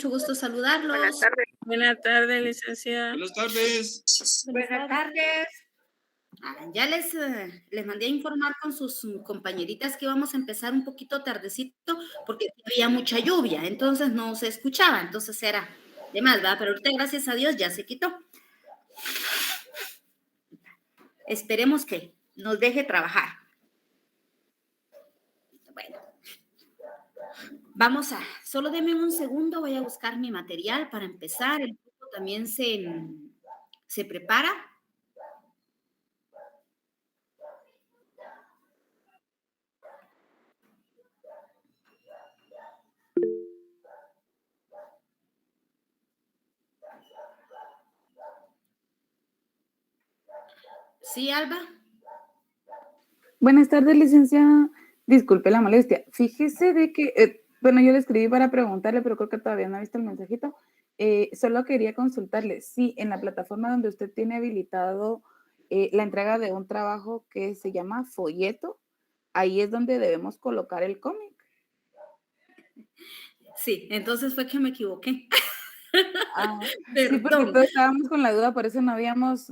mucho gusto saludarlos. Buenas tardes. Buenas tardes, licenciada. Buenas tardes. Buenas tardes. Ya les mandé a informar con sus compañeritas que íbamos a empezar un poquito tardecito porque había mucha lluvia, entonces no se escuchaba, entonces era de más, ¿verdad? Pero ahorita, gracias a Dios, ya se quitó. Esperemos que nos deje trabajar. Bueno, solo denme un segundo, voy a buscar mi material para empezar. El grupo también se prepara. Sí, Alba. Buenas tardes, licenciada. Disculpe la molestia. Fíjese de que, yo le escribí para preguntarle, pero creo que todavía no ha visto el mensajito. Solo quería consultarle si en la plataforma donde usted tiene habilitado la entrega de un trabajo que se llama folleto, ahí es donde debemos colocar el cómic. Sí, entonces fue que me equivoqué. Sí, porque todos estábamos con la duda, por eso no habíamos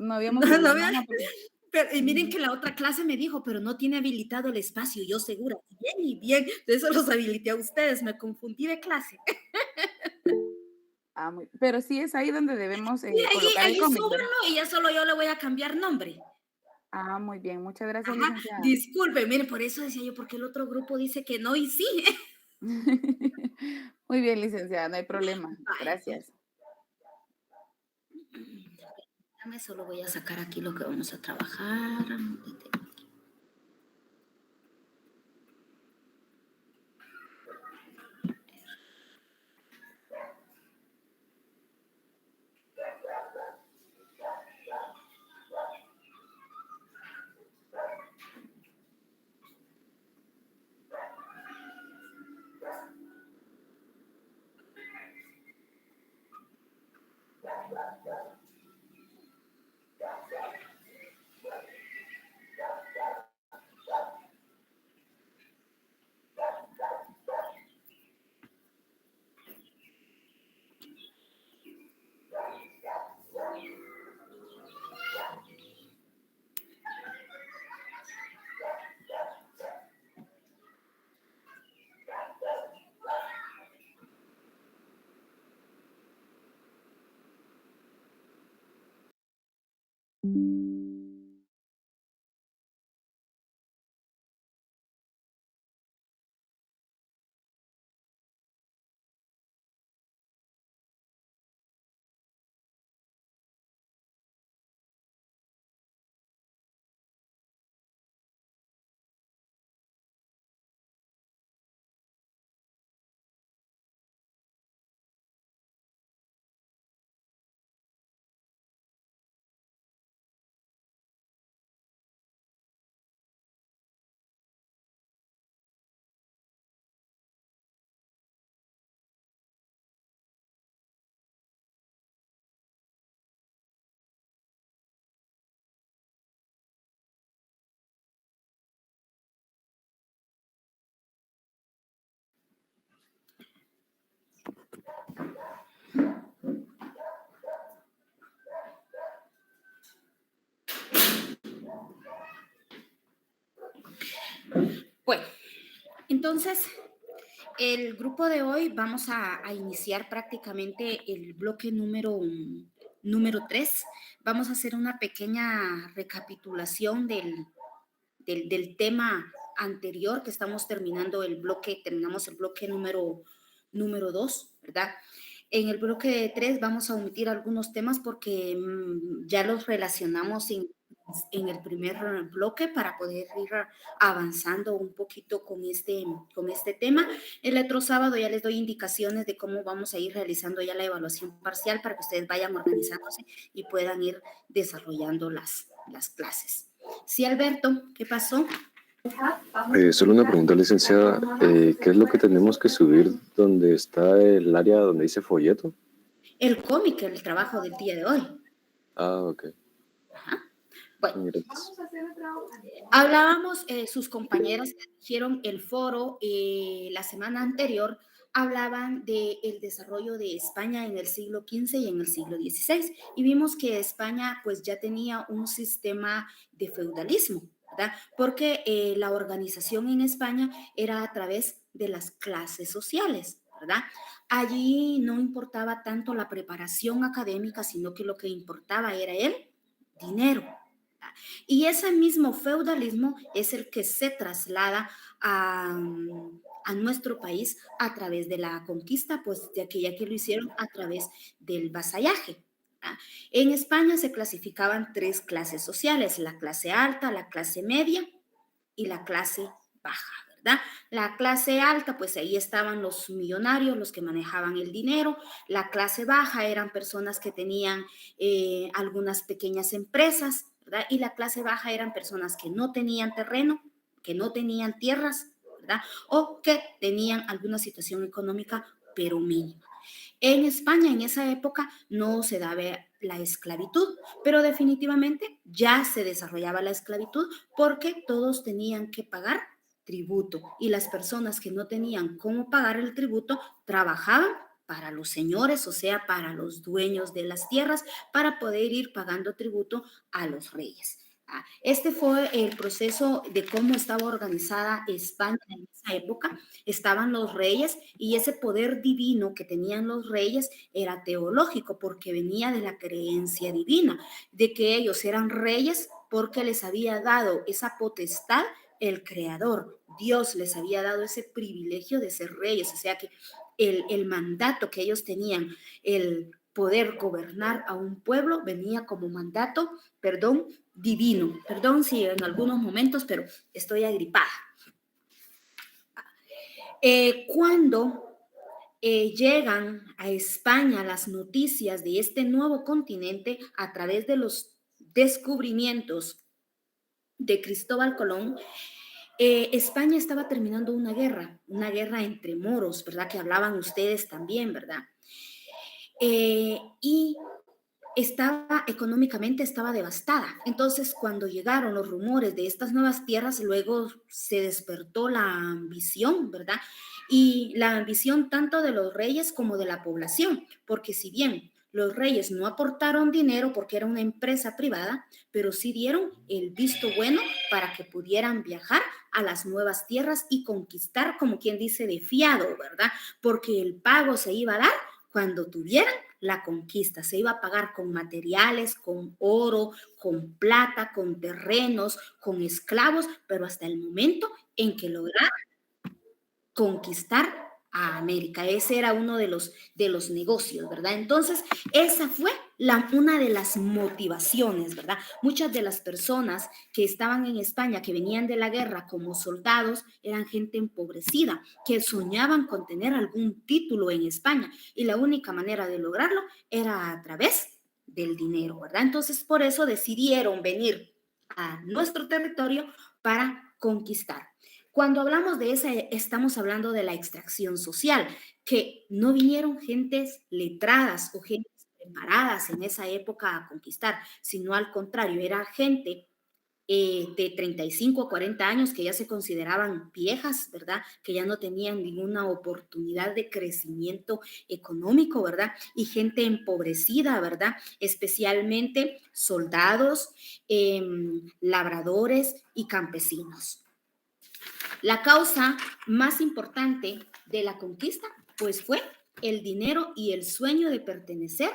y miren que la otra clase me dijo, pero no tiene habilitado el espacio, yo segura, bien y bien, de eso los habilité a ustedes, me confundí de clase. Pero sí es ahí donde debemos colocar ahí el cómic, súbanlo y ya solo yo le voy a cambiar nombre. Muy bien, muchas gracias, licenciada. Disculpe, mire, por eso decía yo, porque el otro grupo dice que no y sí. Muy bien, licenciada, no hay problema. Gracias. Solo voy a sacar aquí lo que vamos a trabajar. Bueno, entonces, el grupo de hoy vamos a iniciar prácticamente el bloque número 3. Vamos a hacer una pequeña recapitulación del tema anterior que estamos terminando terminamos el bloque número 2, ¿verdad? En el bloque 3 vamos a omitir algunos temas porque ya los relacionamos en el primer bloque para poder ir avanzando un poquito con este tema. El otro sábado ya les doy indicaciones de cómo vamos a ir realizando ya la evaluación parcial para que ustedes vayan organizándose y puedan ir desarrollando las clases. Sí, Alberto, ¿qué pasó? Solo una pregunta, licenciada. ¿Qué es lo que tenemos que subir donde está el área donde dice folleto? El cómic, el trabajo del día de hoy. Ok. Ajá. Bueno, hablábamos, sus compañeras dijeron el foro la semana anterior hablaban del desarrollo de España en el siglo XV y en el siglo XVI. Y vimos que España pues ya tenía un sistema de feudalismo, ¿verdad? Porque la organización en España era a través de las clases sociales, ¿verdad? Allí no importaba tanto la preparación académica, sino que lo que importaba era el dinero. Y ese mismo feudalismo es el que se traslada a nuestro país a través de la conquista, pues de aquella que lo hicieron a través del vasallaje. En España se clasificaban tres clases sociales: la clase alta, la clase media y la clase baja, ¿verdad? La clase alta, pues ahí estaban los millonarios, los que manejaban el dinero. La clase baja eran personas que tenían algunas pequeñas empresas, ¿verdad? Y la clase baja eran personas que no tenían terreno, que no tenían tierras, ¿verdad? O que tenían alguna situación económica, pero mínima. En España en esa época no se daba la esclavitud, pero definitivamente ya se desarrollaba la esclavitud porque todos tenían que pagar tributo y las personas que no tenían cómo pagar el tributo trabajaban para los señores, o sea, para los dueños de las tierras, para poder ir pagando tributo a los reyes. Este fue el proceso de cómo estaba organizada España en esa época. Estaban los reyes y ese poder divino que tenían los reyes era teológico porque venía de la creencia divina, de que ellos eran reyes porque les había dado esa potestad el Creador. Dios les había dado ese privilegio de ser reyes, o sea que el mandato que ellos tenían, el poder gobernar a un pueblo, venía como mandato, divino. Perdón si en algunos momentos, pero estoy agripada. Cuando llegan a España las noticias de este nuevo continente a través de los descubrimientos de Cristóbal Colón, España estaba terminando una guerra entre moros, ¿verdad? Que hablaban ustedes también, ¿verdad? Y económicamente estaba devastada. Entonces, cuando llegaron los rumores de estas nuevas tierras, luego se despertó la ambición, ¿verdad? Y la ambición tanto de los reyes como de la población, porque si bien los reyes no aportaron dinero porque era una empresa privada, pero sí dieron el visto bueno para que pudieran viajar a las nuevas tierras y conquistar, como quien dice, de fiado, ¿verdad? Porque el pago se iba a dar cuando tuvieran la conquista. Se iba a pagar con materiales, con oro, con plata, con terrenos, con esclavos, pero hasta el momento en que lograron conquistar a América. Ese era uno de los negocios, ¿verdad? Entonces, esa fue una de las motivaciones, ¿verdad? Muchas de las personas que estaban en España, que venían de la guerra como soldados, eran gente empobrecida, que soñaban con tener algún título en España y la única manera de lograrlo era a través del dinero, ¿verdad? Entonces, por eso decidieron venir a nuestro territorio para conquistar. Cuando hablamos de esa, estamos hablando de la extracción social, que no vinieron gentes letradas o gentes preparadas en esa época a conquistar, sino al contrario, era gente de 35 a 40 años que ya se consideraban viejas, ¿verdad? Que ya no tenían ninguna oportunidad de crecimiento económico, ¿verdad? Y gente empobrecida, ¿verdad? Especialmente soldados, labradores y campesinos. La causa más importante de la conquista, pues fue el dinero y el sueño de pertenecer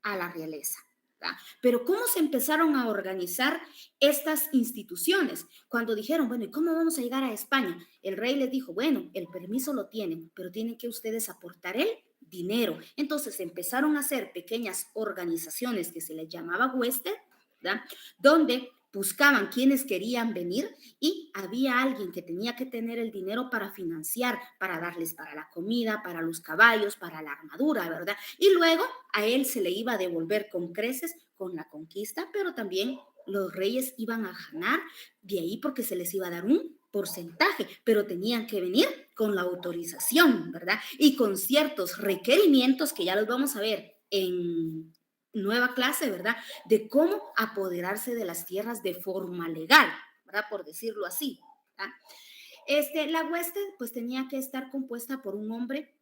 a la realeza. ¿Verdad? Pero ¿cómo se empezaron a organizar estas instituciones? Cuando dijeron, bueno, ¿y cómo vamos a llegar a España? El rey les dijo, bueno, el permiso lo tienen, pero tienen que ustedes aportar el dinero. Entonces empezaron a hacer pequeñas organizaciones que se les llamaba huestes, ¿verdad? Donde buscaban quienes querían venir y había alguien que tenía que tener el dinero para financiar, para darles para la comida, para los caballos, para la armadura, ¿verdad? Y luego a él se le iba a devolver con creces con la conquista, pero también los reyes iban a ganar de ahí porque se les iba a dar un porcentaje, pero tenían que venir con la autorización, ¿verdad? Y con ciertos requerimientos que ya los vamos a ver en nueva clase, ¿verdad? De cómo apoderarse de las tierras de forma legal, ¿verdad? Por decirlo así. ¿Verdad? La hueste pues tenía que estar compuesta por un hombre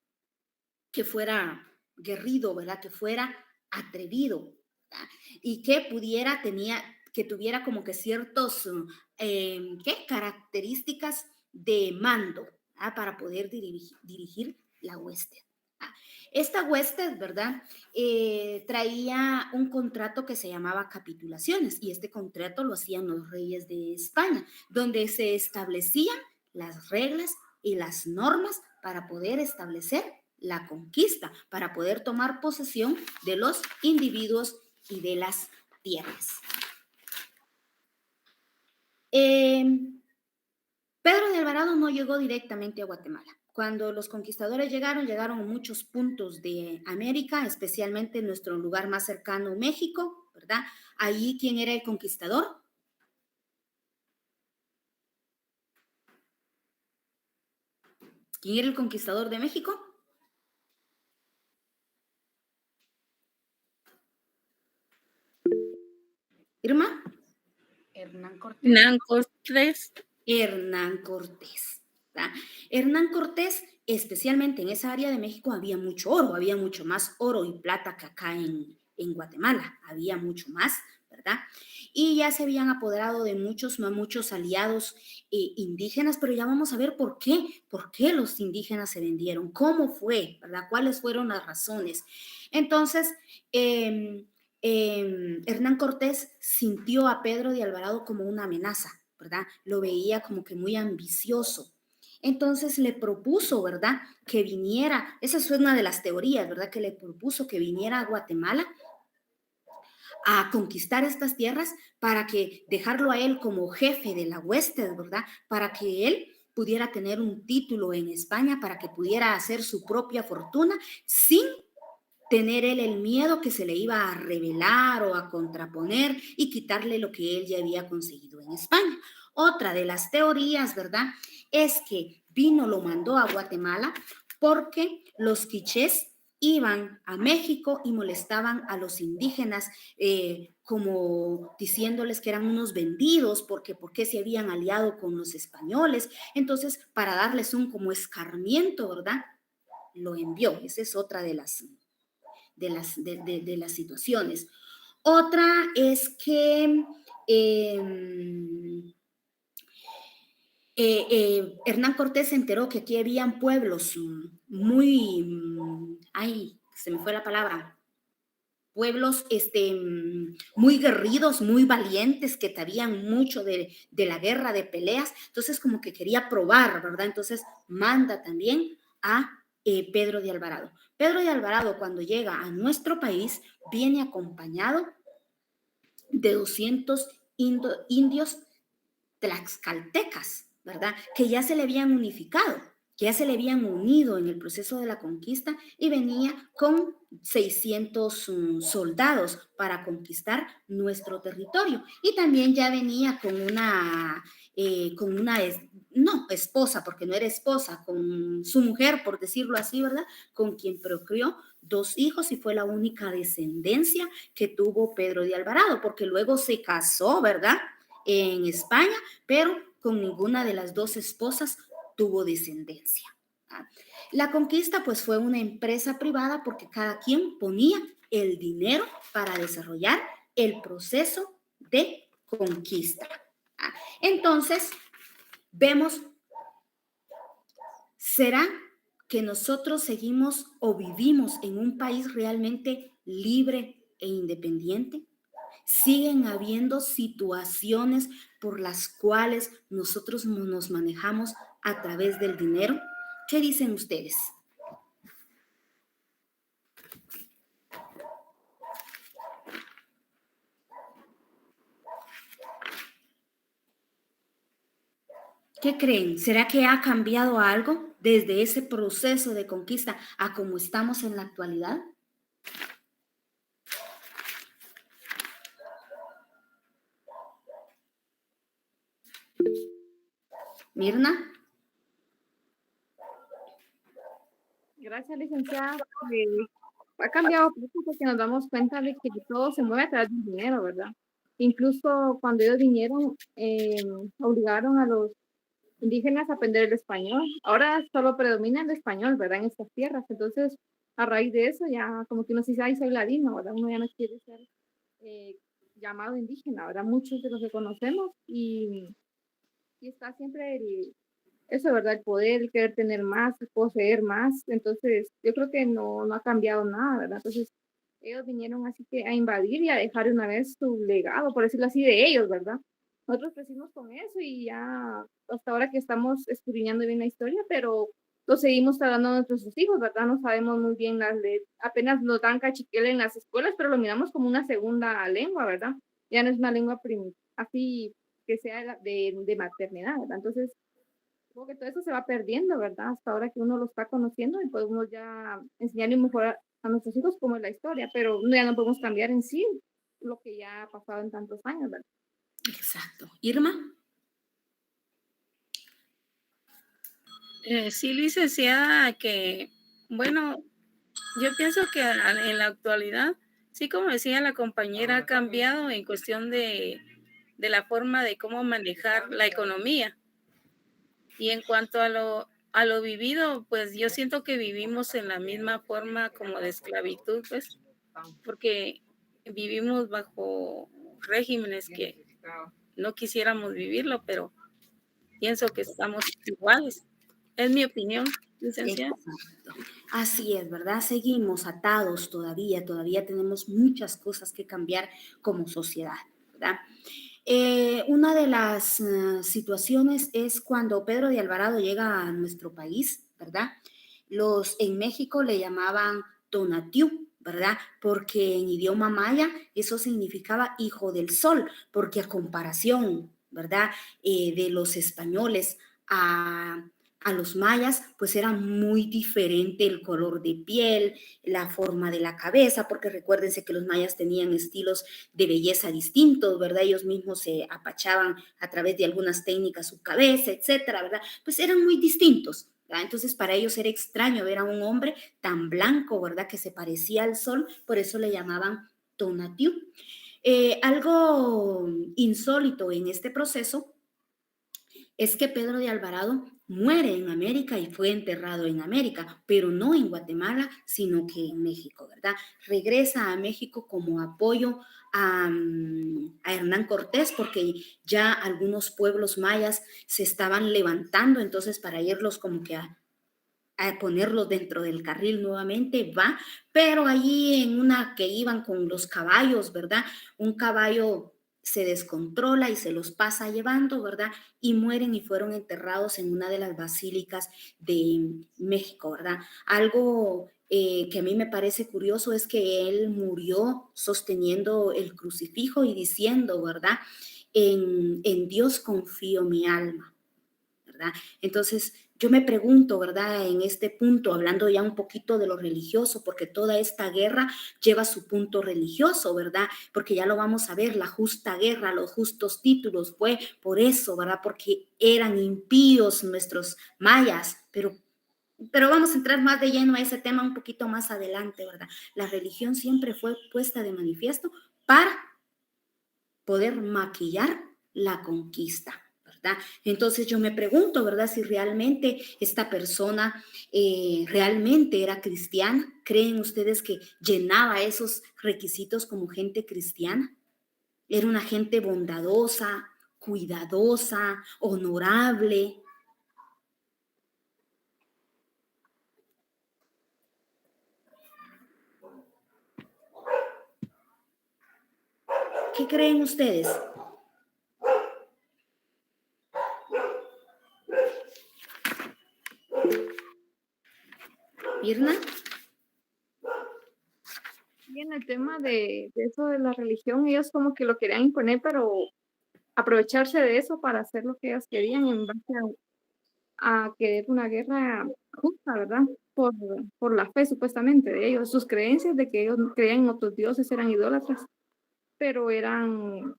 que fuera guerrido, ¿verdad? Que fuera atrevido, ¿verdad? Y que que tuviera como que ciertos, ¿qué? Características de mando, ¿verdad? Para poder dirigir la hueste. Esta hueste, ¿verdad? Traía un contrato que se llamaba capitulaciones y este contrato lo hacían los reyes de España, donde se establecían las reglas y las normas para poder establecer la conquista, para poder tomar posesión de los individuos y de las tierras. Pedro de Alvarado no llegó directamente a Guatemala. Cuando los conquistadores llegaron a muchos puntos de América, especialmente en nuestro lugar más cercano, México, ¿verdad? Ahí, ¿quién era el conquistador? ¿Quién era el conquistador de México? Irma. Hernán Cortés. Hernán Cortés. Hernán Cortés. ¿Verdad? Hernán Cortés, especialmente en esa área de México, había mucho oro, había mucho más oro y plata que acá en Guatemala, había mucho más, ¿verdad? Y ya se habían apoderado de muchos aliados indígenas, pero ya vamos a ver por qué los indígenas se vendieron, cómo fue, ¿verdad? ¿Cuáles fueron las razones? Entonces, Hernán Cortés sintió a Pedro de Alvarado como una amenaza, ¿verdad? Lo veía como que muy ambicioso. Entonces le propuso, ¿verdad? Que viniera, esa es una de las teorías, ¿verdad? Que le propuso que viniera a Guatemala a conquistar estas tierras para que dejarlo a él como jefe de la hueste, ¿verdad? Para que él pudiera tener un título en España, para que pudiera hacer su propia fortuna sin tener él el miedo que se le iba a rebelar o a contraponer y quitarle lo que él ya había conseguido en España. Otra de las teorías, ¿verdad? Es que lo mandó a Guatemala porque los quichés iban a México y molestaban a los indígenas como diciéndoles que eran unos vendidos porque se habían aliado con los españoles. Entonces, para darles un como escarmiento, ¿verdad? Lo envió. Esa es otra de las situaciones. Otra es que Hernán Cortés se enteró que aquí habían pueblos se me fue la palabra, pueblos muy guerridos, muy valientes, que sabían mucho de la guerra, de peleas, entonces como que quería probar, ¿verdad? Entonces manda también a Pedro de Alvarado. Pedro de Alvarado, cuando llega a nuestro país, viene acompañado de 200 indios tlaxcaltecas, ¿verdad? Que ya se le habían unificado, que ya se le habían unido en el proceso de la conquista y venía con 600 soldados para conquistar nuestro territorio. Y también ya venía con no esposa, porque no era esposa, con su mujer, por decirlo así, ¿verdad? Con quien procreó 2 hijos y fue la única descendencia que tuvo Pedro de Alvarado, porque luego se casó, ¿verdad? En España, pero con ninguna de las 2 esposas tuvo descendencia. La conquista pues fue una empresa privada porque cada quien ponía el dinero para desarrollar el proceso de conquista. Entonces, vemos, ¿será que nosotros seguimos o vivimos en un país realmente libre e independiente? Siguen habiendo situaciones por las cuales nosotros nos manejamos a través del dinero. ¿Qué dicen ustedes? ¿Qué creen? ¿Será que ha cambiado algo desde ese proceso de conquista a cómo estamos en la actualidad? Mirna. Gracias, licenciada. Ha cambiado mucho porque nos damos cuenta de que todo se mueve a través del dinero, ¿verdad? Incluso cuando ellos vinieron, obligaron a los indígenas a aprender el español. Ahora solo predomina el español, ¿verdad? En estas tierras. Entonces, a raíz de eso ya como que uno se dice, ay, soy ladino, ¿verdad? Uno ya no quiere ser llamado indígena, ¿verdad? Muchos de los que conocemos y está siempre eso, ¿verdad? El poder, el querer tener más, el poseer más. Entonces, yo creo que no ha cambiado nada, ¿verdad? Entonces, ellos vinieron así que a invadir y a dejar una vez su legado, por decirlo así, de ellos, ¿verdad? Nosotros crecimos con eso y ya hasta ahora que estamos escudriñando bien la historia, pero lo seguimos tratando a nuestros hijos, ¿verdad? No sabemos muy bien las leyes, apenas nos dan cachiquel en las escuelas, pero lo miramos como una segunda lengua, ¿verdad? Ya no es una lengua así que sea de maternidad, ¿verdad? Entonces, como que todo eso se va perdiendo, ¿verdad? Hasta ahora que uno lo está conociendo y podemos ya enseñar y mejorar a nuestros hijos cómo es la historia, pero ya no podemos cambiar en sí lo que ya ha pasado en tantos años, ¿verdad? Exacto. Irma. Sí, licenciada, que, bueno, yo pienso que en la actualidad, sí, como decía la compañera, ha cambiado en cuestión de la forma de cómo manejar la economía. Y en cuanto a lo vivido, pues yo siento que vivimos en la misma forma como de esclavitud, pues, porque vivimos bajo regímenes que no quisiéramos vivirlo, pero pienso que estamos iguales. Es mi opinión, licenciada. Exacto. Así es, ¿verdad? Seguimos atados todavía tenemos muchas cosas que cambiar como sociedad, ¿verdad? Una de las situaciones es cuando Pedro de Alvarado llega a nuestro país, ¿verdad? Los en México le llamaban Tonatiuh, ¿verdad? Porque en idioma maya eso significaba hijo del sol, porque a comparación, ¿verdad? De los españoles a los mayas, pues era muy diferente el color de piel, la forma de la cabeza, porque recuérdense que los mayas tenían estilos de belleza distintos, ¿verdad? Ellos mismos se apachaban a través de algunas técnicas su cabeza, etcétera, ¿verdad? Pues eran muy distintos, ¿verdad? Entonces para ellos era extraño ver a un hombre tan blanco, ¿verdad? Que se parecía al sol, por eso le llamaban Tonatiuh. Algo insólito en este proceso es que Pedro de Alvarado muere en América y fue enterrado en América, pero no en Guatemala, sino que en México, ¿verdad? Regresa a México como apoyo a Hernán Cortés, porque ya algunos pueblos mayas se estaban levantando, entonces para irlos como que a ponerlos dentro del carril nuevamente, va, pero allí en una que iban con los caballos, ¿verdad? Un caballo se descontrola y se los pasa llevando, ¿verdad? Y mueren y fueron enterrados en una de las basílicas de México, ¿verdad? Algo que a mí me parece curioso es que él murió sosteniendo el crucifijo y diciendo, ¿verdad? En Dios confío mi alma, ¿verdad? Entonces, yo me pregunto, ¿verdad? En este punto, hablando ya un poquito de lo religioso, porque toda esta guerra lleva su punto religioso, ¿verdad? Porque ya lo vamos a ver, la justa guerra, los justos títulos, fue por eso, ¿verdad? Porque eran impíos nuestros mayas, pero vamos a entrar más de lleno a ese tema un poquito más adelante, ¿verdad? La religión siempre fue puesta de manifiesto para poder maquillar la conquista, ¿verdad? Entonces yo me pregunto, ¿verdad? Si realmente esta persona realmente era cristiana. ¿Creen ustedes que llenaba esos requisitos como gente cristiana? Era una gente bondadosa, cuidadosa, honorable. ¿Qué creen ustedes? Irna. Y en el tema de eso de la religión, ellos como que lo querían imponer, pero aprovecharse de eso para hacer lo que ellos querían en base a querer una guerra justa, ¿verdad? Por la fe supuestamente de ellos, sus creencias de que ellos creían en otros dioses, eran idólatras, pero eran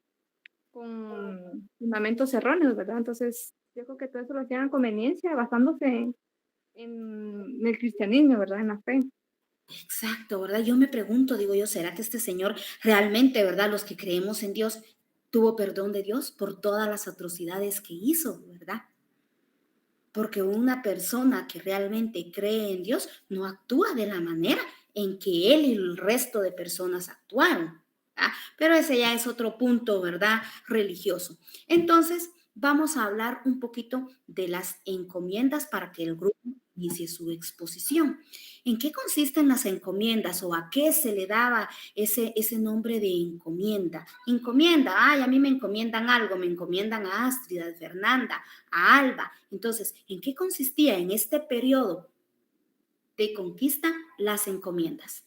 con fundamentos erróneos, ¿verdad? Entonces, yo creo que todo eso lo hacían a conveniencia, basándose en el cristianismo, ¿verdad? En la fe. Exacto, ¿verdad? Yo me pregunto, digo yo, ¿será que este señor realmente, ¿verdad? Los que creemos en Dios, tuvo perdón de Dios por todas las atrocidades que hizo, ¿verdad? porque una persona que realmente cree en Dios no actúa de la manera en que él y el resto de personas actuaron. ¿Verdad? Pero ese ya es otro punto, ¿verdad? Religioso. Entonces, vamos a hablar un poquito de las encomiendas para que el grupo inicie su exposición. ¿En qué consisten las encomiendas o a qué se le daba ese nombre de encomienda? Encomienda, ay, a mí me encomiendan algo, me encomiendan a Astrid, a Fernanda, a Alba. Entonces, ¿en qué consistía en este periodo de conquista las encomiendas?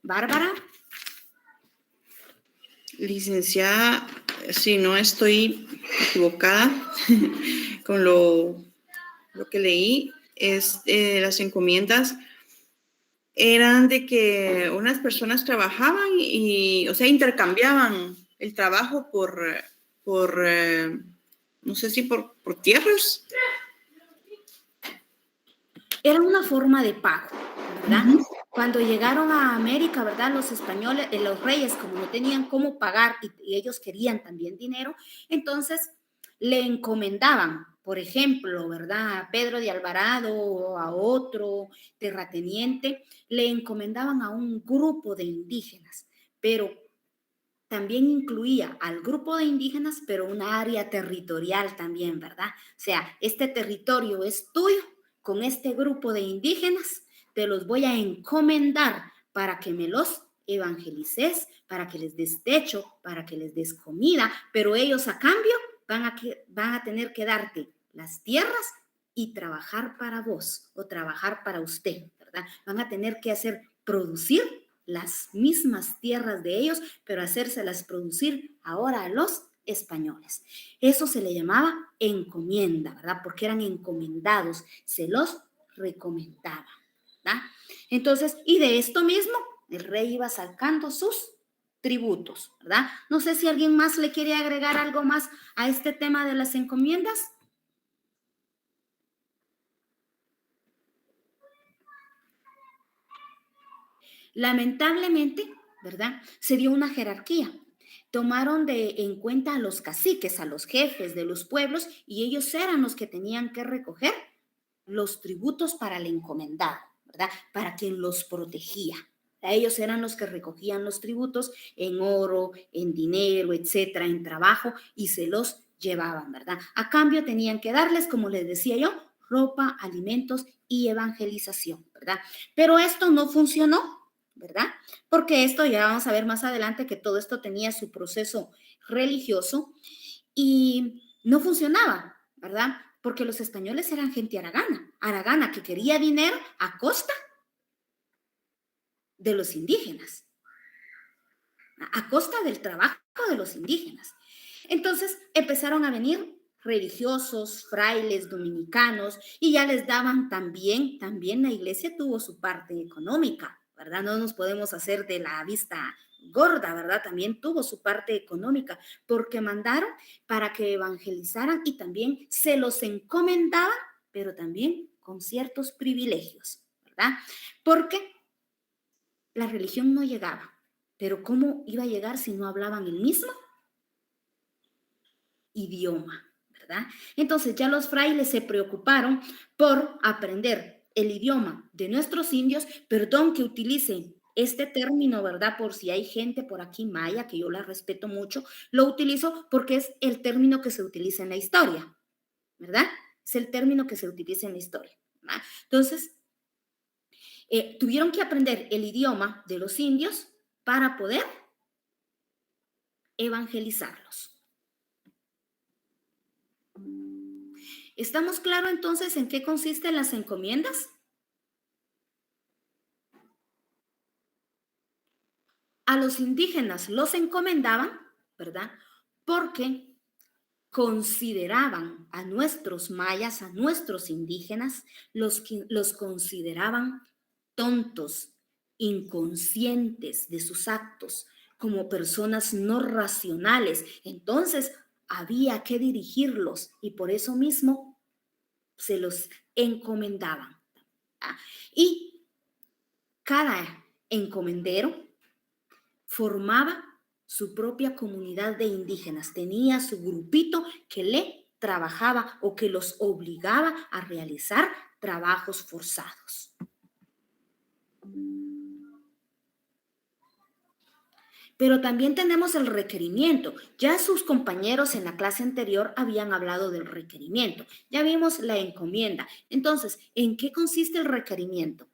Bárbara. Licenciada, si no estoy equivocada con lo que leí, las encomiendas eran de que unas personas trabajaban y, o sea, intercambiaban el trabajo por no sé si por tierras. Era una forma de pago, ¿verdad? Cuando llegaron a América, ¿verdad? Los españoles, los reyes, como no tenían cómo pagar y ellos querían también dinero, entonces le encomendaban, por ejemplo, ¿verdad? A Pedro de Alvarado o a otro terrateniente, le encomendaban a un grupo de indígenas, pero también incluía al grupo de indígenas, pero una área territorial también, ¿verdad? O sea, este territorio es tuyo, con este grupo de indígenas, te los voy a encomendar para que me los evangelices, para que les des techo, para que les des comida, pero ellos a cambio van a tener que darte las tierras y trabajar para vos o trabajar para usted, ¿verdad? Van a tener que hacer producir las mismas tierras de ellos, pero hacérselas producir ahora a los españoles. Eso se le llamaba encomienda, ¿verdad? Porque eran encomendados, se los recomendaba, ¿verdad? Entonces, y de esto mismo, el rey iba sacando sus tributos, ¿verdad? No sé si alguien más le quiere agregar algo más a este tema de las encomiendas. Lamentablemente, ¿verdad? Se dio una jerarquía. Tomaron en cuenta a los caciques, a los jefes de los pueblos, y ellos eran los que tenían que recoger los tributos para el encomendado, ¿verdad? Para quien los protegía. Ellos eran los que recogían los tributos en oro, en dinero, etcétera, en trabajo, y se los llevaban, ¿verdad? A cambio tenían que darles, como les decía yo, ropa, alimentos y evangelización, ¿verdad? Pero esto no funcionó, ¿verdad? Porque esto ya vamos a ver más adelante que todo esto tenía su proceso religioso y no funcionaba, ¿verdad? Porque los españoles eran gente aragana que quería dinero a costa de los indígenas, a costa del trabajo de los indígenas. Entonces empezaron a venir religiosos, frailes, dominicanos, y ya les daban también la iglesia tuvo su parte económica, ¿verdad? No nos podemos hacer de la vista gorda, ¿verdad? También tuvo su parte económica, porque mandaron para que evangelizaran y también se los encomendaban, pero también con ciertos privilegios, ¿verdad? Porque la religión no llegaba, pero ¿cómo iba a llegar si no hablaban el mismo idioma, ¿verdad? Entonces ya los frailes se preocuparon por aprender el idioma de nuestros indios, perdón que utilicen este término, ¿verdad? Por si hay gente por aquí maya, que yo la respeto mucho, lo utilizo porque es el término que se utiliza en la historia, ¿verdad? Es el término que se utiliza en la historia, ¿verdad? Entonces, tuvieron que aprender el idioma de los indios para poder evangelizarlos. ¿Estamos claros entonces en qué consisten las encomiendas? A los indígenas los encomendaban, ¿verdad? Porque consideraban a nuestros mayas, a nuestros indígenas, los consideraban tontos, inconscientes de sus actos, como personas no racionales. Entonces, había que dirigirlos y por eso mismo se los encomendaban. ¿Ah? Y cada encomendero formaba su propia comunidad de indígenas, tenía su grupito que le trabajaba o que los obligaba a realizar trabajos forzados. Pero también tenemos el requerimiento. Ya sus compañeros en la clase anterior habían hablado del requerimiento. Ya vimos la encomienda. Entonces, ¿en qué consiste el requerimiento?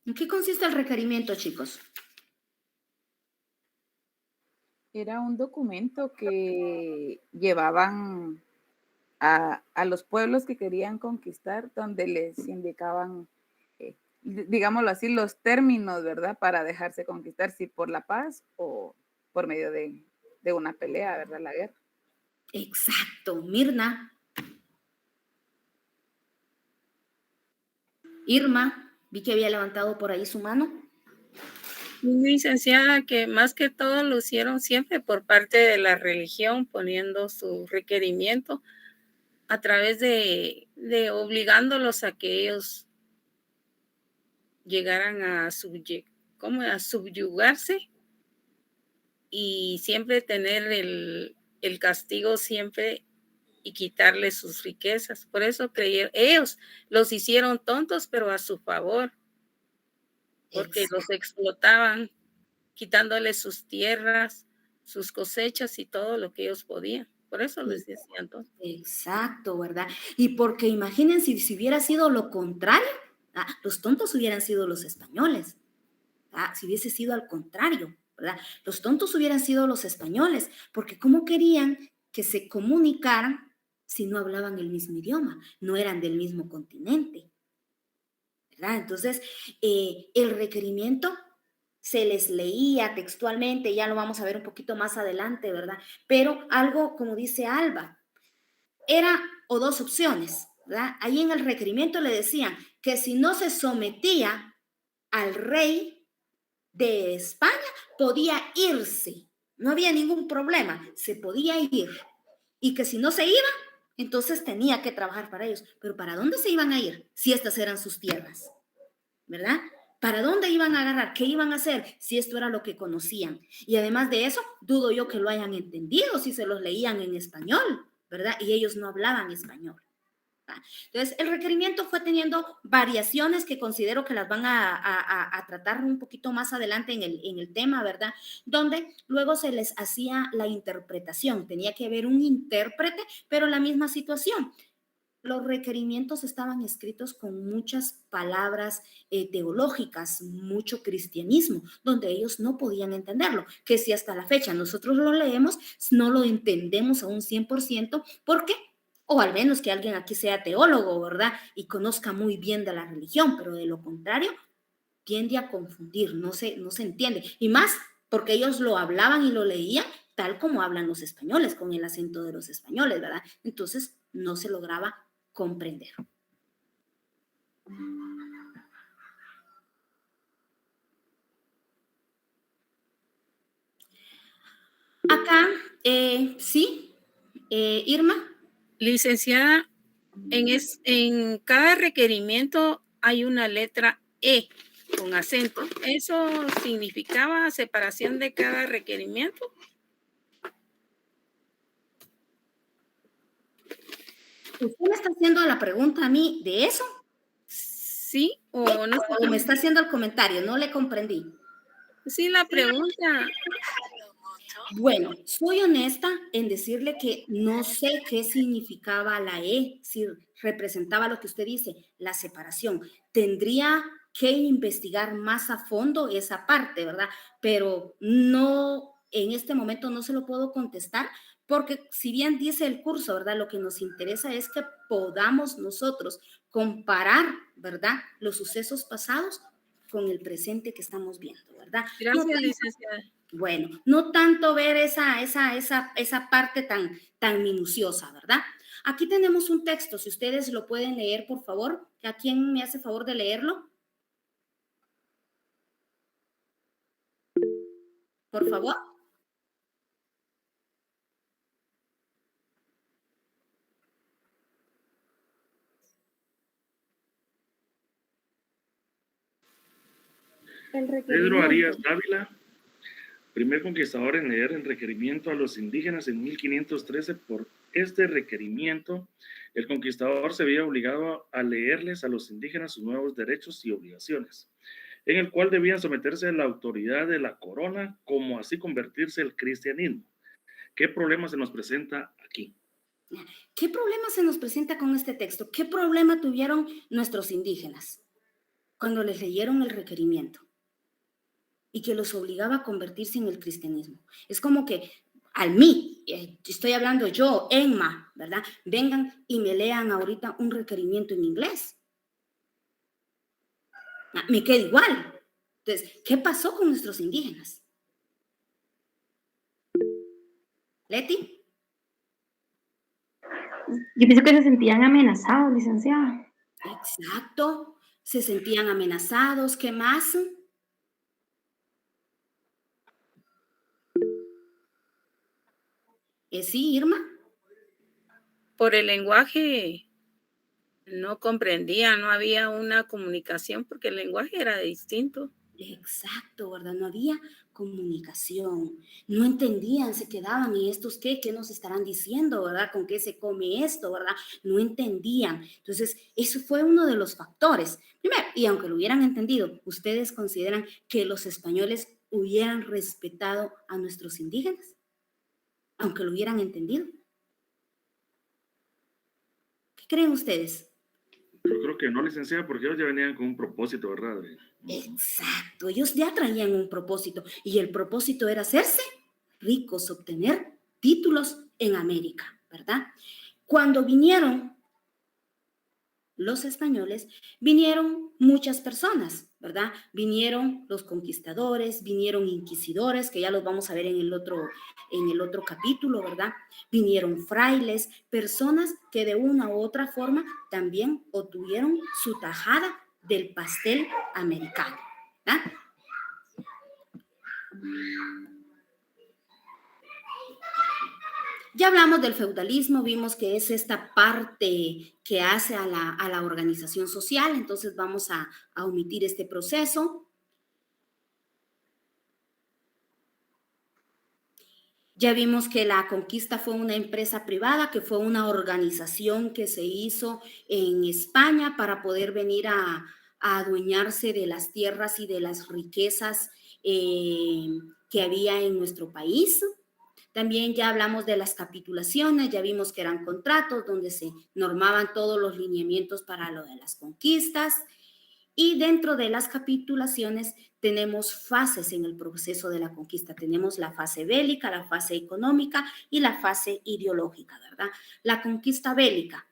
¿En qué consiste el requerimiento, chicos? Era un documento que llevaban a los pueblos que querían conquistar, donde les indicaban, digámoslo así, los términos, ¿verdad? Para dejarse conquistar, si por la paz o por medio de una pelea, ¿verdad? La guerra. Exacto, Mirna. Irma, vi que había levantado por ahí su mano. Licenciada, que más que todo lo hicieron siempre por parte de la religión, poniendo su requerimiento a través de obligándolos a que ellos llegaran a subyugarse y siempre tener el castigo siempre y quitarles sus riquezas. Por eso creyeron, ellos los hicieron tontos, pero a su favor, porque Exacto. los explotaban, quitándoles sus tierras, sus cosechas y todo lo que ellos podían. Por eso les decían tontos. Exacto, ¿verdad? Y porque imagínense si hubiera sido lo contrario, los tontos hubieran sido los españoles, si hubiese sido al contrario, ¿verdad? Los tontos hubieran sido los españoles, porque ¿cómo querían que se comunicaran si no hablaban el mismo idioma? No eran del mismo continente, ¿verdad? Entonces, el requerimiento se les leía textualmente, ya lo vamos a ver un poquito más adelante, ¿verdad? Pero algo, como dice Alba, era o dos opciones, ¿verdad? Ahí en el requerimiento le decían que si no se sometía al rey de España, podía irse. No había ningún problema, se podía ir. Y que si no se iba, entonces tenía que trabajar para ellos. Pero ¿para dónde se iban a ir si estas eran sus tierras? ¿Verdad? ¿Para dónde iban a agarrar? ¿Qué iban a hacer si esto era lo que conocían? Y además de eso, dudo yo que lo hayan entendido si se los leían en español, ¿verdad? Y ellos no hablaban español. Entonces, el requerimiento fue teniendo variaciones que considero que las van a tratar un poquito más adelante en el tema, ¿verdad? Donde luego se les hacía la interpretación. Tenía que haber un intérprete, pero la misma situación. Los requerimientos estaban escritos con muchas palabras teológicas, mucho cristianismo, donde ellos no podían entenderlo, que si hasta la fecha nosotros lo leemos, no lo entendemos a un 100%, ¿por qué? O al menos que alguien aquí sea teólogo, ¿verdad? Y conozca muy bien de la religión, pero de lo contrario, tiende a confundir, no se entiende. Y más porque ellos lo hablaban y lo leían tal como hablan los españoles, con el acento de los españoles, ¿verdad? Entonces no se lograba comprender. Acá, sí, Irma. Licenciada, en cada requerimiento hay una letra E con acento. ¿Eso significaba separación de cada requerimiento? ¿Usted me está haciendo la pregunta a mí de eso? Sí o no. ¿O me está haciendo el comentario? No le comprendí. Sí, la pregunta. Bueno, soy honesta en decirle que no sé qué significaba la E, si representaba lo que usted dice, la separación. Tendría que investigar más a fondo esa parte, ¿verdad? Pero no, en este momento no se lo puedo contestar porque si bien dice el curso, ¿verdad? Lo que nos interesa es que podamos nosotros comparar, ¿verdad? Los sucesos pasados con el presente que estamos viendo, ¿verdad? Gracias, licenciada. Bueno, no tanto ver esa parte tan minuciosa, ¿verdad? Aquí tenemos un texto, si ustedes lo pueden leer, por favor. ¿A quién me hace favor de leerlo? Por favor. El Pedro requerimiento. Arias Dávila, primer conquistador en leer el requerimiento a los indígenas en 1513. Por este requerimiento, el conquistador se veía obligado a leerles a los indígenas sus nuevos derechos y obligaciones, en el cual debían someterse a la autoridad de la corona, como así convertirse al cristianismo. ¿Qué problema se nos presenta aquí? ¿Qué problema se nos presenta con este texto? ¿Qué problema tuvieron nuestros indígenas cuando les leyeron el requerimiento y que los obligaba a convertirse en el cristianismo? Es como que al mí, estoy hablando yo, Emma, ¿verdad? Vengan y me lean ahorita un requerimiento en inglés. Me queda igual. Entonces, ¿qué pasó con nuestros indígenas? Leti. Yo pienso que se sentían amenazados, licenciada. Exacto, se sentían amenazados. ¿Qué más? Sí, Irma. Por el lenguaje no comprendía, no había una comunicación porque el lenguaje era distinto. Exacto, ¿verdad? No había comunicación, no entendían, se quedaban, ¿y estos qué? ¿Qué nos estarán diciendo, verdad? ¿Con qué se come esto, verdad? No entendían. Entonces, eso fue uno de los factores. Primero, y aunque lo hubieran entendido, ¿ustedes consideran que los españoles hubieran respetado a nuestros indígenas? Aunque lo hubieran entendido. ¿Qué creen ustedes? Yo creo que no, licenciada, porque ellos ya venían con un propósito, ¿verdad? Exacto, ellos ya traían un propósito y el propósito era hacerse ricos, obtener títulos en América, ¿verdad? Cuando vinieron los españoles, vinieron muchas personas, ¿verdad? Vinieron los conquistadores, vinieron inquisidores, que ya los vamos a ver en el otro capítulo, ¿verdad? Vinieron frailes, personas que de una u otra forma también obtuvieron su tajada del pastel americano, ¿verdad? Ya hablamos del feudalismo, vimos que es esta parte que hace a la organización social, entonces vamos a omitir este proceso. Ya vimos que la conquista fue una empresa privada, que fue una organización que se hizo en España para poder venir a adueñarse de las tierras y de las riquezas que había en nuestro país. También ya hablamos de las capitulaciones, ya vimos que eran contratos donde se normaban todos los lineamientos para lo de las conquistas. Y dentro de las capitulaciones tenemos fases en el proceso de la conquista. Tenemos la fase bélica, la fase económica y la fase ideológica, ¿verdad? La conquista bélica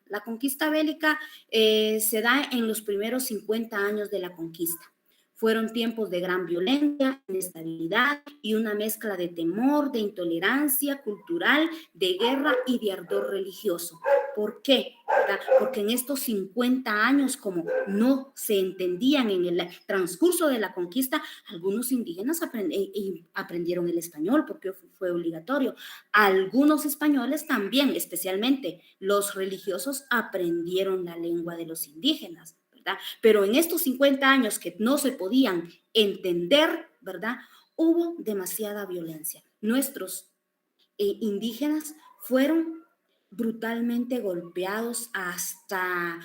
se da en los primeros 50 años de la conquista. Fueron tiempos de gran violencia, inestabilidad y una mezcla de temor, de intolerancia cultural, de guerra y de ardor religioso. ¿Por qué? ¿Verdad? Porque en estos 50 años, como no se entendían en el transcurso de la conquista, algunos indígenas aprendieron el español porque fue obligatorio. Algunos españoles también, especialmente los religiosos, aprendieron la lengua de los indígenas. ¿verdad? Pero en estos 50 años que no se podían entender, ¿verdad? Hubo demasiada violencia. Nuestros indígenas fueron brutalmente golpeados hasta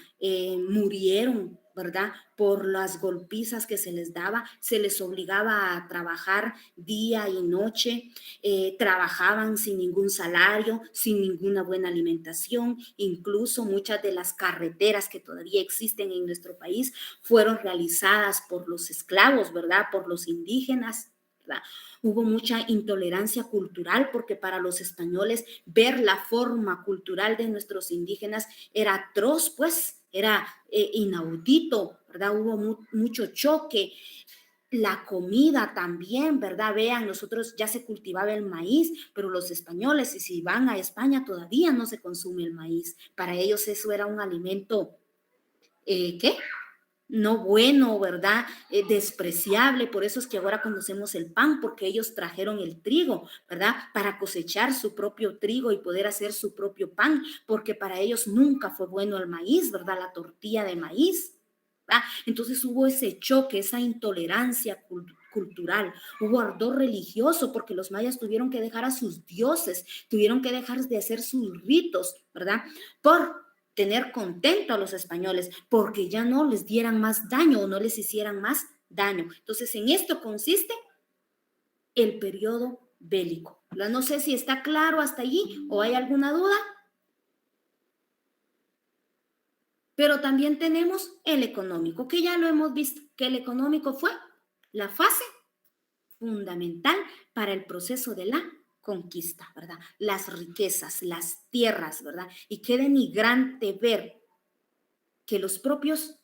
murieron, ¿verdad? Por las golpizas que se les daba, se les obligaba a trabajar día y noche, trabajaban sin ningún salario, sin ninguna buena alimentación, incluso muchas de las carreteras que todavía existen en nuestro país fueron realizadas por los esclavos, ¿verdad? Por los indígenas, ¿verdad? Hubo mucha intolerancia cultural porque para los españoles ver la forma cultural de nuestros indígenas era atroz, pues era inaudito, ¿verdad? Hubo mucho choque. La comida también, ¿verdad? Vean, nosotros ya se cultivaba el maíz, pero los españoles, y si van a España, todavía no se consume el maíz. Para ellos eso era un alimento, ¿qué? No bueno, ¿verdad? Despreciable, por eso es que ahora conocemos el pan, porque ellos trajeron el trigo, ¿verdad? Para cosechar su propio trigo y poder hacer su propio pan, porque para ellos nunca fue bueno el maíz, ¿verdad? La tortilla de maíz. ¿verdad? Entonces hubo ese choque, esa intolerancia cultural, hubo ardor religioso porque los mayas tuvieron que dejar a sus dioses, tuvieron que dejar de hacer sus ritos, ¿verdad? Por tener contento a los españoles, porque ya no les dieran más daño o no les hicieran más daño. Entonces, en esto consiste el periodo bélico. No sé si está claro hasta allí o hay alguna duda. Pero también tenemos el económico, que ya lo hemos visto, que el económico fue la fase fundamental para el proceso de la conquista, ¿verdad? Las riquezas, las tierras, ¿verdad? Y qué denigrante ver que los propios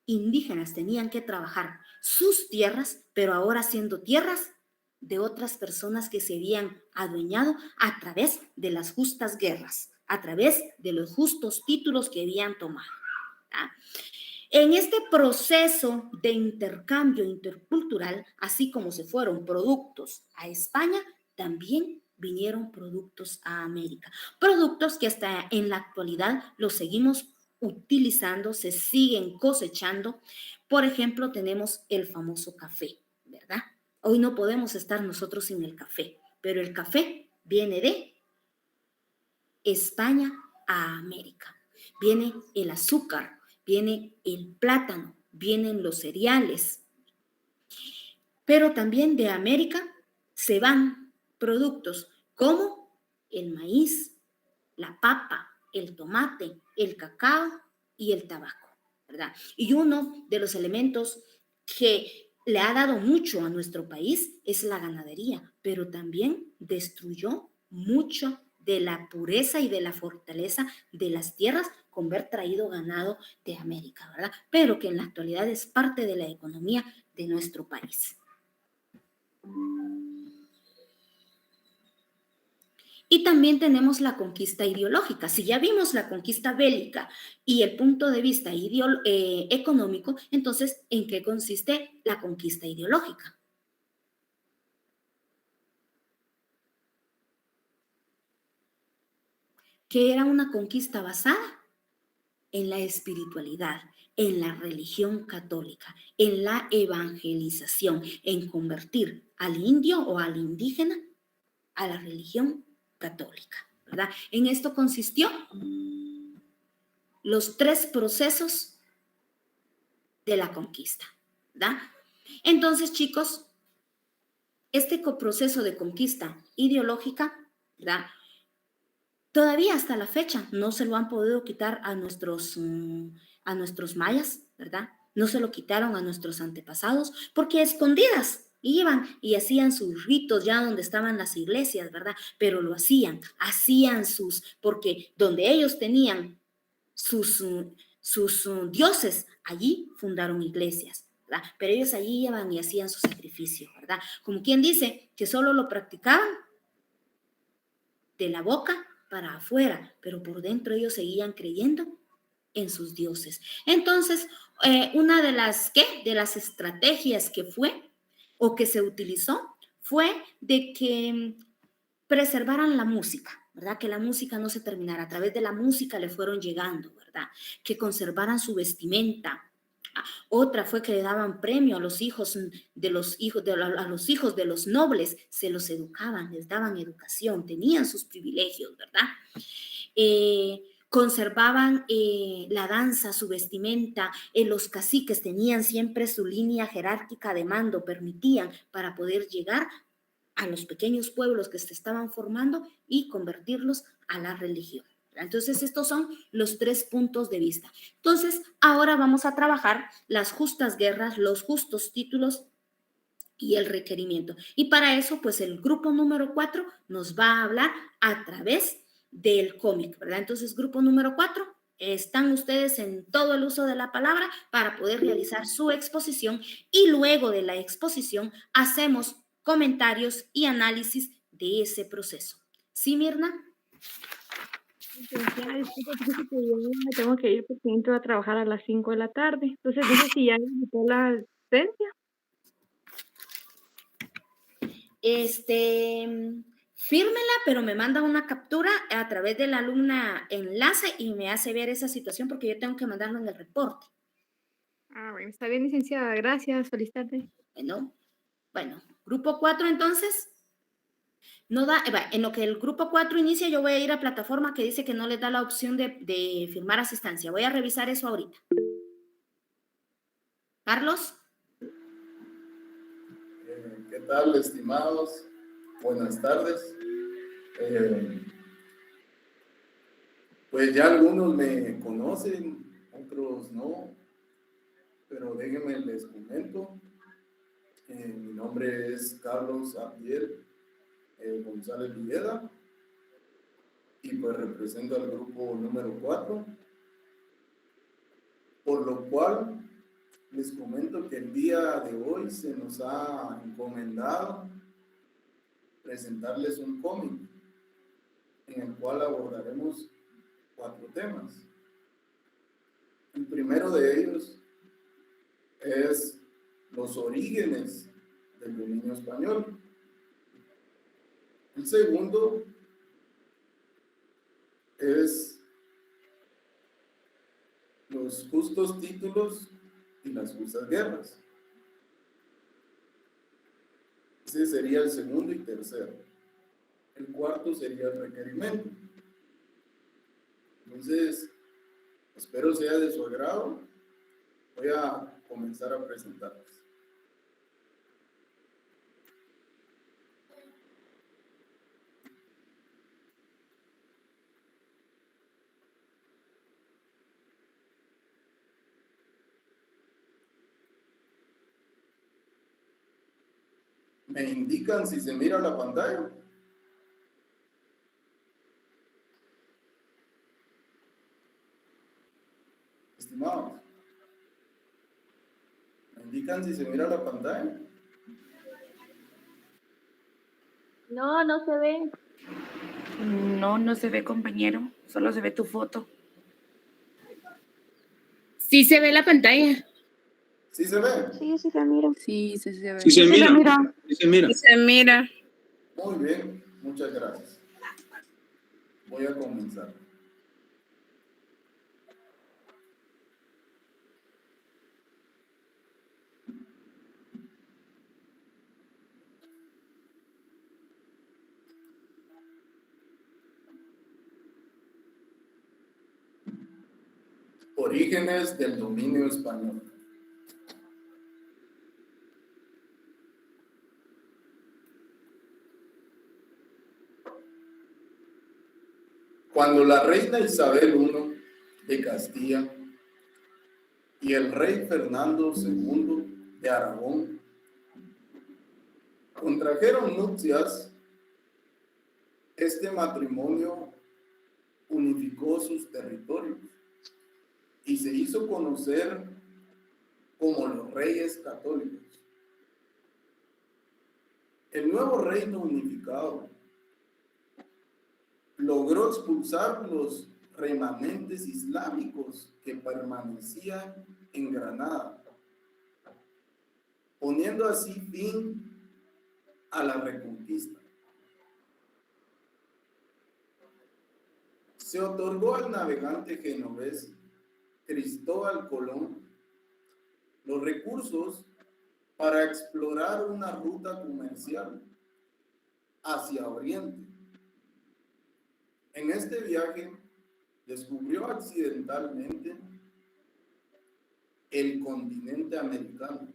indígenas tenían que trabajar sus tierras, pero ahora siendo tierras de otras personas que se habían adueñado a través de las justas guerras, a través de los justos títulos que habían tomado. ¿Ah? En este proceso de intercambio intercultural, así como se fueron productos a España, también vinieron productos a América. Productos que hasta en la actualidad los seguimos utilizando, se siguen cosechando. Por ejemplo, tenemos el famoso café, ¿verdad? Hoy no podemos estar nosotros sin el café, pero el café viene de España a América. Viene el azúcar, viene el plátano, vienen los cereales. Pero también de América se van productos como el maíz, la papa, el tomate, el cacao y el tabaco, ¿verdad? Y uno de los elementos que le ha dado mucho a nuestro país es la ganadería, pero también destruyó mucho de la pureza y de la fortaleza de las tierras con haber traído ganado de América, ¿verdad? Pero que en la actualidad es parte de la economía de nuestro país. Y también tenemos la conquista ideológica. Si ya vimos la conquista bélica y el punto de vista económico, entonces, ¿en qué consiste la conquista ideológica? Que era una conquista basada en la espiritualidad, en la religión católica, en la evangelización, en convertir al indio o al indígena a la religión católica, ¿verdad? En esto consistió los 3 procesos de la conquista, ¿verdad? Entonces, chicos, este proceso de conquista ideológica, ¿verdad? Todavía hasta la fecha no se lo han podido quitar a nuestros mayas, ¿verdad? No se lo quitaron a nuestros antepasados porque a escondidas iban y hacían sus ritos ya donde estaban las iglesias, ¿verdad? Pero lo hacían porque donde ellos tenían sus dioses, allí fundaron iglesias, ¿verdad? Pero ellos allí iban y hacían su sacrificio, ¿verdad? Como quien dice que solo lo practicaban de la boca para afuera, pero por dentro ellos seguían creyendo en sus dioses. Entonces, una de las estrategias que fue o que se utilizó fue de que preservaran la música, ¿verdad? Que la música no se terminara. A través de la música le fueron llegando, ¿verdad? Que conservaran su vestimenta. Otra fue que le daban premio a los hijos de los nobles, se los educaban, les daban educación, tenían sus privilegios, ¿verdad? Conservaban la danza, su vestimenta, los caciques tenían siempre su línea jerárquica de mando, permitían para poder llegar a los pequeños pueblos que se estaban formando y convertirlos a la religión. Entonces, estos son los 3 puntos de vista. Entonces, ahora vamos a trabajar las justas guerras, los justos títulos y el requerimiento. Y para eso, pues el grupo número 4 nos va a hablar a través del cómic, ¿verdad? Entonces, grupo número 4, están ustedes en todo el uso de la palabra para poder realizar su exposición y luego de la exposición hacemos comentarios y análisis de ese proceso. ¿Sí, Mirna? Ya, disculpe, fíjese que yo me tengo que ir porque entro a trabajar a las 5 de la tarde. Entonces, no sé si ya invitó la asistencia. Fírmela, pero me manda una captura a través de la alumna enlace y me hace ver esa situación porque yo tengo que mandarlo en el reporte. Bueno, está bien, licenciada. Gracias. Feliz tarde. Bueno, grupo 4 entonces. No da, en lo que el grupo 4 inicia, yo voy a ir a plataforma que dice que no les da la opción de firmar asistencia. Voy a revisar eso ahorita. Carlos. ¿Qué tal, estimados? Buenas tardes. Pues ya algunos me conocen, otros no, pero déjenme les comento. Mi nombre es Carlos Abdiel González Villeda y pues represento al grupo número 4, por lo cual les comento que el día de hoy se nos ha encomendado presentarles un cómic en el cual abordaremos 4 temas. El primero de ellos es los orígenes del dominio español. El segundo es los justos títulos y las justas guerras. Ese sería el segundo y tercero. El cuarto sería el requerimiento. Entonces, espero sea de su agrado. Voy a comenzar a presentarles. ¿Me indican si se mira la pantalla? Estimados, ¿me indican si se mira la pantalla? No, no se ve. No, no se ve, compañero. Solo se ve tu foto. Sí se ve la pantalla. ¿Sí se ve? Sí, sí se mira. Sí, sí, se ve. Sí se mira. Sí se mira. Y se mira. Muy bien, muchas gracias. Voy a comenzar. Orígenes del dominio español. Cuando la reina Isabel I de Castilla y el rey Fernando II de Aragón contrajeron nupcias, este matrimonio unificó sus territorios y se hizo conocer como los Reyes Católicos. El nuevo reino unificado logró expulsar los remanentes islámicos que permanecían en Granada, poniendo así fin a la reconquista. Se otorgó al navegante genovés Cristóbal Colón los recursos para explorar una ruta comercial hacia Oriente. En este viaje descubrió accidentalmente el continente americano.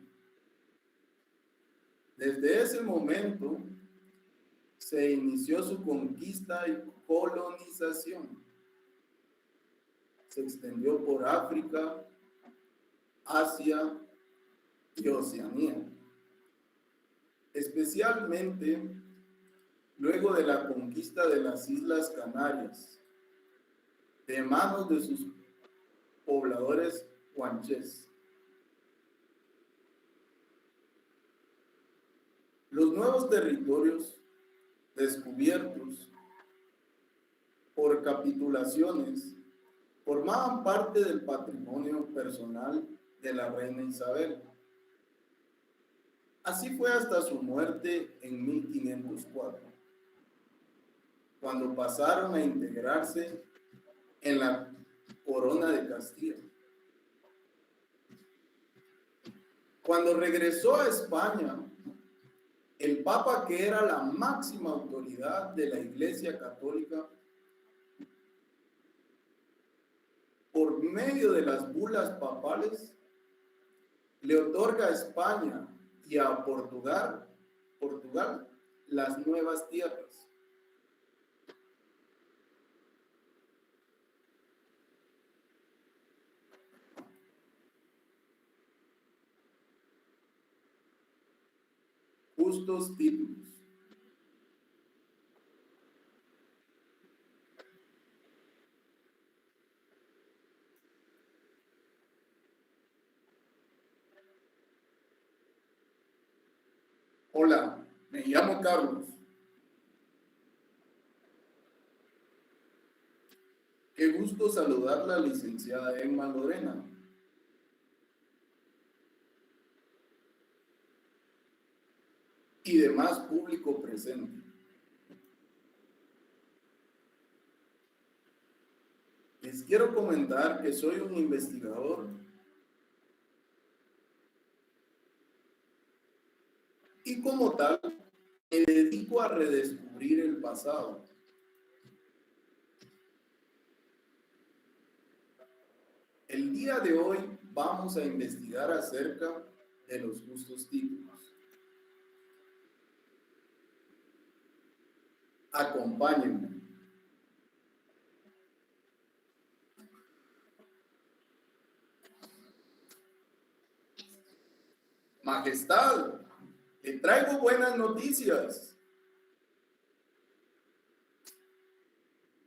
Desde ese momento se inició su conquista y colonización. Se extendió por África, Asia y Oceanía. Especialmente luego de la conquista de las Islas Canarias, de manos de sus pobladores guanchés. Los nuevos territorios descubiertos por capitulaciones formaban parte del patrimonio personal de la reina Isabel. Así fue hasta su muerte en 1504, cuando pasaron a integrarse en la corona de Castilla. Cuando regresó a España, el Papa, que era la máxima autoridad de la Iglesia Católica, por medio de las bulas papales, le otorga a España y a Portugal las nuevas tierras. Justos títulos. Hola, me llamo Carlos. Qué gusto saludarla, licenciada Emma Lorena. Y demás público presente. Les quiero comentar que soy un investigador y como tal me dedico a redescubrir el pasado. El día de hoy vamos a investigar acerca de los justos títulos. Acompáñenme. Majestad, le traigo buenas noticias.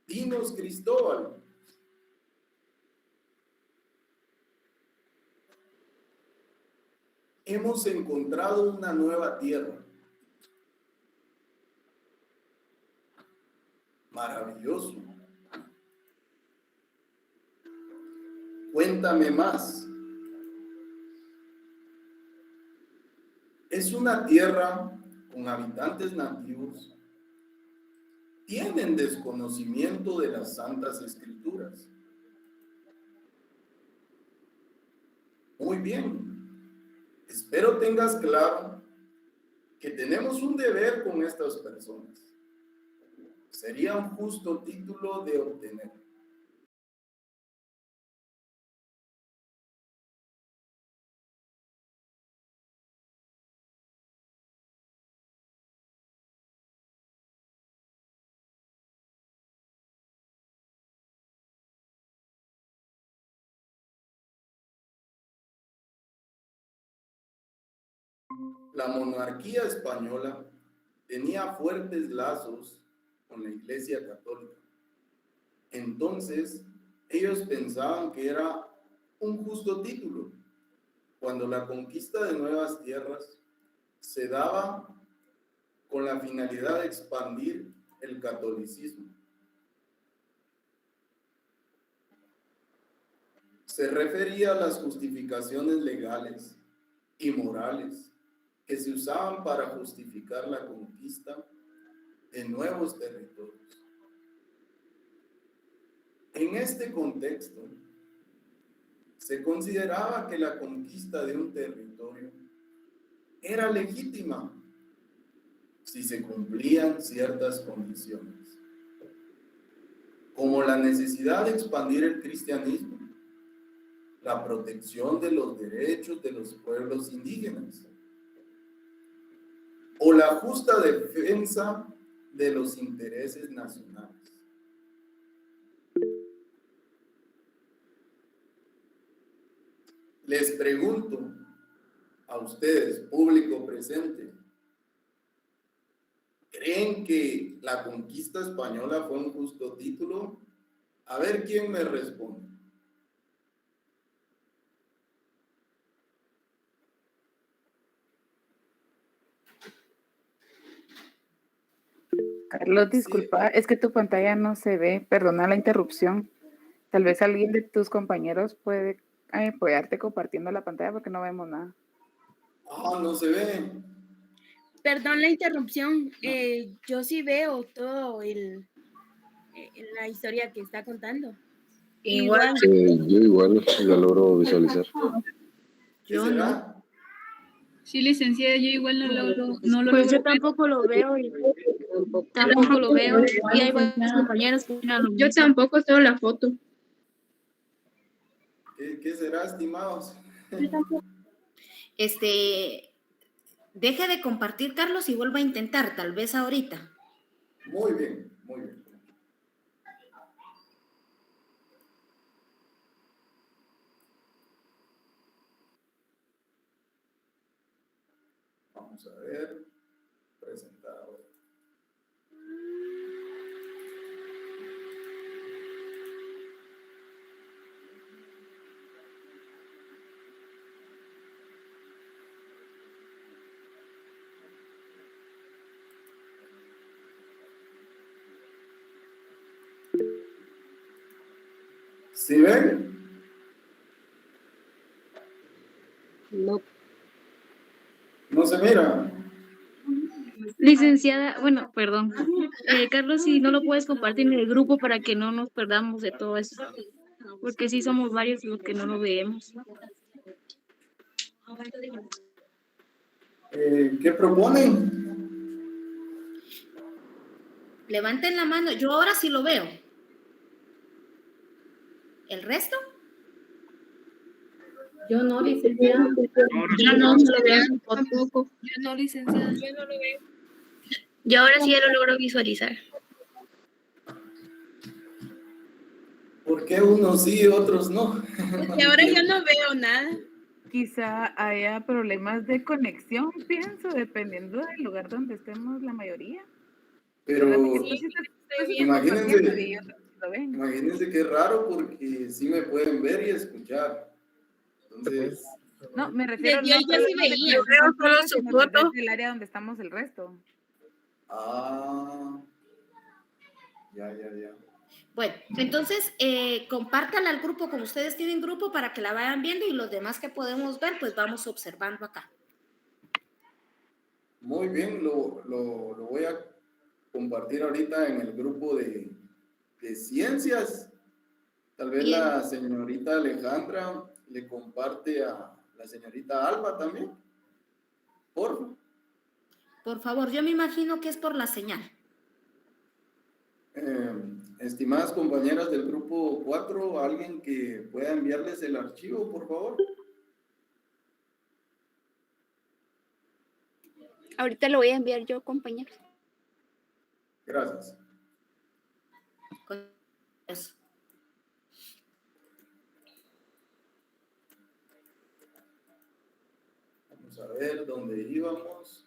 Dinos, Cristóbal. Hemos encontrado una nueva tierra. Maravilloso. Cuéntame más. Es una tierra con habitantes nativos. Tienen desconocimiento de las Santas Escrituras. Muy bien. Espero tengas claro que tenemos un deber con estas personas. Sería un justo título de obtener. La monarquía española tenía fuertes lazos con la Iglesia Católica. Entonces, ellos pensaban que era un justo título cuando la conquista de nuevas tierras se daba con la finalidad de expandir el catolicismo. Se refería a las justificaciones legales y morales que se usaban para justificar la conquista de nuevos territorios. En este contexto, se consideraba que la conquista de un territorio era legítima si se cumplían ciertas condiciones, como la necesidad de expandir el cristianismo, la protección de los derechos de los pueblos indígenas, o la justa defensa de los intereses nacionales. Les pregunto a ustedes, público presente, ¿creen que la conquista española fue un justo título? A ver quién me responde. Carlos, disculpa, es que tu pantalla no se ve, perdona la interrupción. Tal vez alguien de tus compañeros puede apoyarte compartiendo la pantalla porque no vemos nada. Ah, no se ve. Perdón la interrupción. Yo sí veo todo la historia que está contando. Igual. Yo igual la logro visualizar. ¿Qué será? Sí, licenciada, yo igual no lo Pues logro yo tampoco lo veo y tampoco lo veo. Y hay varios compañeros que opinan lo Yo mismo. tampoco tengo la foto. ¿Qué será, estimados? Deje de compartir, Carlos, y vuelva a intentar, tal vez ahorita. Muy bien, muy bien. Vamos a ver. Presentador. ¿Sí ven? No. No se mira. Licenciada, bueno, perdón. Carlos, si no lo puedes compartir en el grupo para que no nos perdamos de todo eso. Porque sí somos varios los que no lo vemos. ¿Qué proponen? Levanten la mano. Yo ahora sí lo veo. ¿El resto? Yo no, licenciada. Yo no lo veo tampoco. Yo no, licenciada. Yo no lo veo. Yo ahora sí ya lo logro visualizar. ¿Por qué unos sí y otros no? Porque ahora yo no veo nada. Quizá haya problemas de conexión, pienso, dependiendo del lugar donde estemos la mayoría. Pero imagínense, imagínense qué raro porque sí me pueden ver y escuchar. Entonces, no, me refiero Yo sí veía. Yo veo solo su foto. del área donde estamos el resto. Ya. Bueno, entonces compártala al grupo, como ustedes tienen grupo, para que la vayan viendo y los demás que podemos ver, pues vamos observando acá. muy bien, lo voy a compartir ahorita en el grupo de ciencias. Tal vez Bien. la señorita Alejandra le comparte a la señorita Alba también. Por favor, yo me imagino que es por la señal. Estimadas compañeras del grupo 4, alguien que pueda enviarles el archivo, por favor. Ahorita lo voy a enviar yo, compañero. Gracias. Vamos a ver dónde íbamos.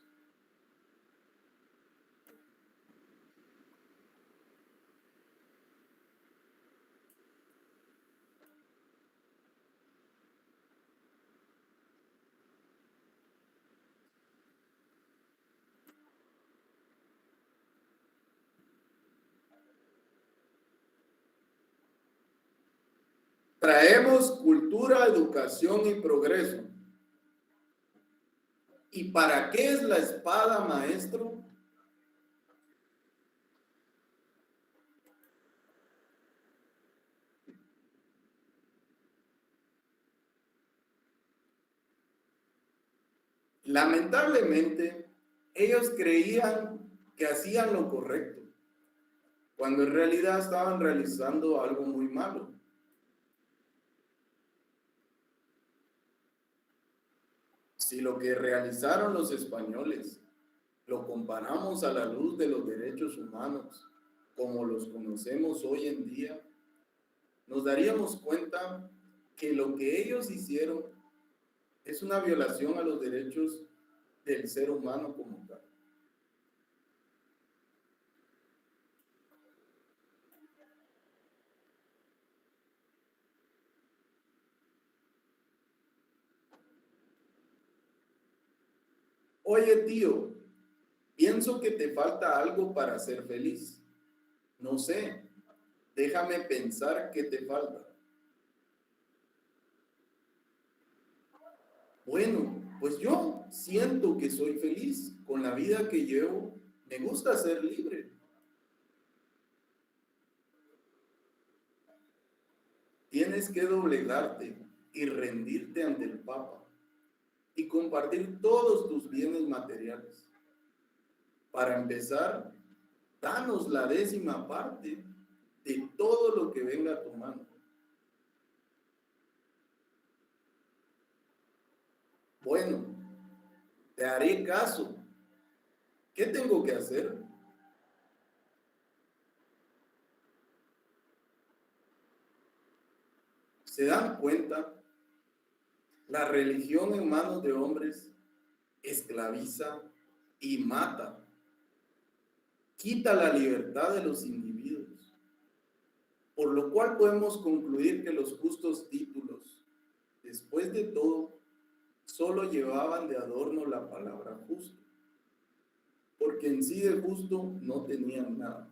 Traemos cultura, educación y progreso. ¿Y para qué es la espada, maestro? Lamentablemente, ellos creían que hacían lo correcto, cuando en realidad estaban realizando algo muy malo. Si lo que realizaron los españoles lo comparamos a la luz de los derechos humanos, como los conocemos hoy en día, nos daríamos cuenta que lo que ellos hicieron es una violación a los derechos del ser humano como tal. Oye, tío, pienso que te falta algo para ser feliz. No sé, déjame pensar qué te falta. Bueno, pues yo siento que soy feliz con la vida que llevo. Me gusta ser libre. Tienes que doblegarte y rendirte ante el Papa. y compartir todos tus bienes materiales. Para empezar, danos la 10ª parte de todo lo que venga a tu mano. Bueno, te haré caso. ¿Qué tengo que hacer? ¿Se dan cuenta? La religión en manos de hombres esclaviza y mata. Quita la libertad de los individuos. Por lo cual podemos concluir que los justos títulos, después de todo, solo llevaban de adorno la palabra justo, porque en sí de justo no tenían nada.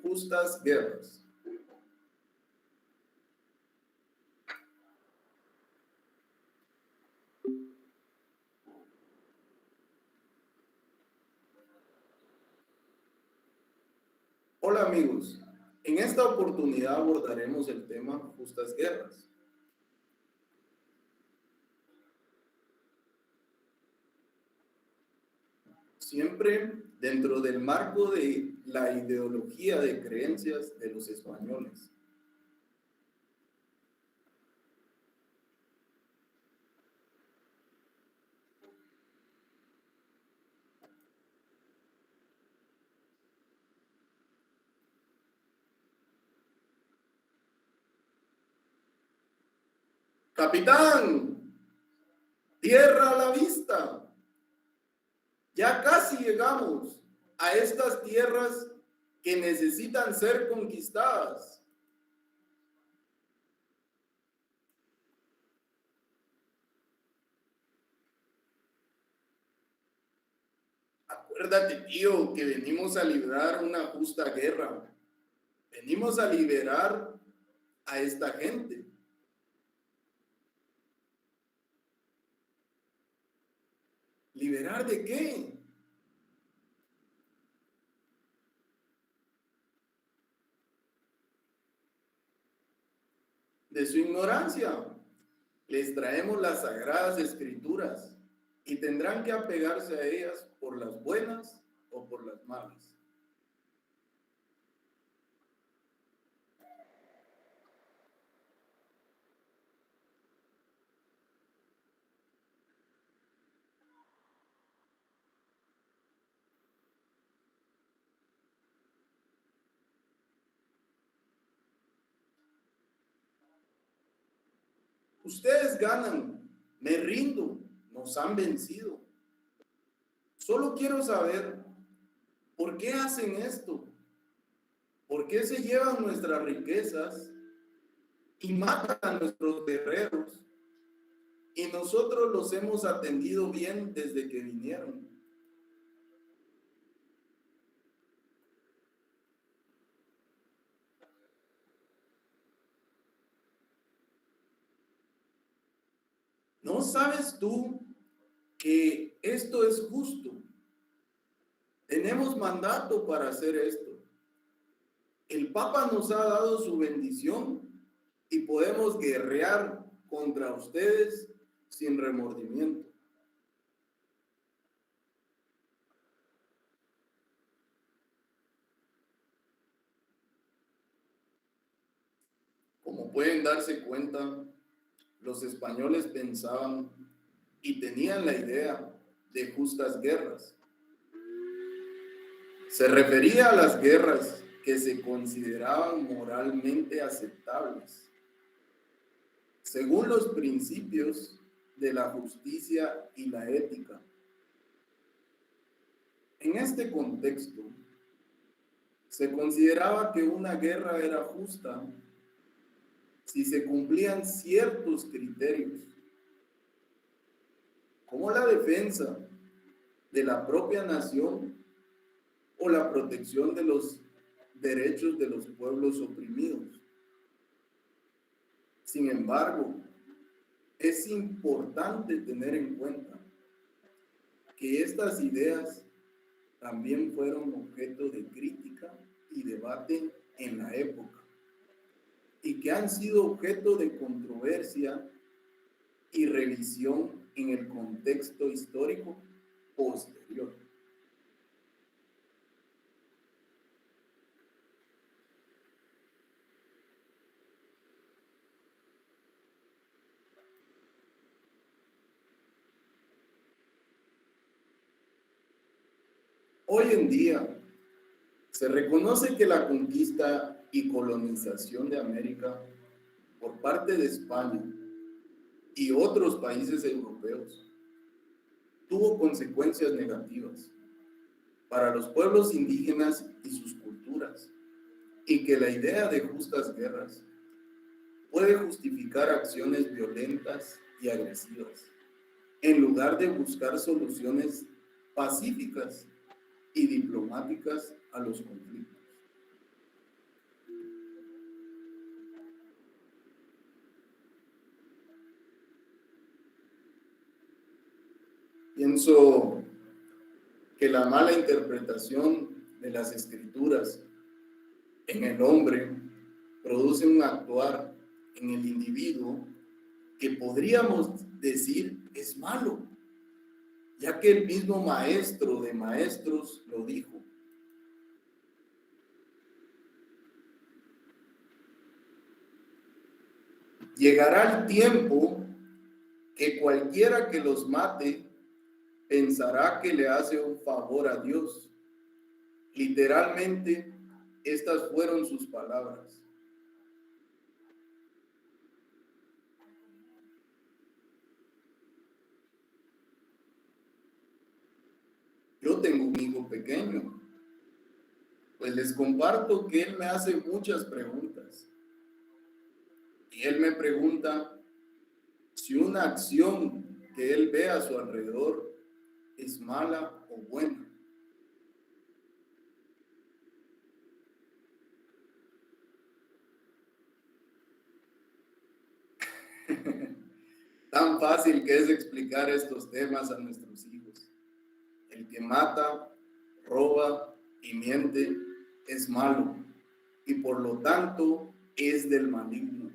Justas guerras. Hola amigos, en esta oportunidad abordaremos el tema justas guerras. Siempre dentro del marco de la ideología de creencias de los españoles. Capitán, tierra a la vista. Ya casi llegamos a estas tierras que necesitan ser conquistadas. Acuérdate, tío, que venimos a librar una justa guerra. Venimos a liberar a esta gente. ¿Liberar de qué? De su ignorancia. Les traemos las sagradas escrituras y tendrán que apegarse a ellas por las buenas o por las malas. Ustedes ganan, me rindo, nos han vencido. Solo quiero saber, ¿por qué hacen esto? ¿Por qué se llevan nuestras riquezas y matan a nuestros guerreros? Y nosotros los hemos atendido bien desde que vinieron. ¿No sabes tú que esto es justo? Tenemos mandato para hacer esto. El Papa nos ha dado su bendición y podemos guerrear contra ustedes sin remordimiento. Como pueden darse cuenta, los españoles pensaban y tenían la idea de justas guerras. Se refería a las guerras que se consideraban moralmente aceptables, según los principios de la justicia y la ética. En este contexto, se consideraba que una guerra era justa si se cumplían ciertos criterios, como la defensa de la propia nación o la protección de los derechos de los pueblos oprimidos. Sin embargo, es importante tener en cuenta que estas ideas también fueron objeto de crítica y debate en la época y que han sido objeto de controversia y revisión en el contexto histórico posterior. Hoy en día se reconoce que la conquista y colonización de América por parte de España y otros países europeos tuvo consecuencias negativas para los pueblos indígenas y sus culturas, y que la idea de justas guerras puede justificar acciones violentas y agresivas, en lugar de buscar soluciones pacíficas y diplomáticas a los conflictos. Pienso que la mala interpretación de las escrituras en el hombre produce un actuar en el individuo que podríamos decir es malo, ya que el mismo maestro de maestros lo dijo. Llegará el tiempo que cualquiera que los mate pensará que le hace un favor a Dios. Literalmente, estas fueron sus palabras. Yo tengo un hijo pequeño, pues les comparto que él me hace muchas preguntas. Y él me pregunta si una acción que él ve a su alrededor es mala o buena. Tan fácil que es explicar estos temas a nuestros hijos. El que mata, roba y miente es malo y por lo tanto es del maligno.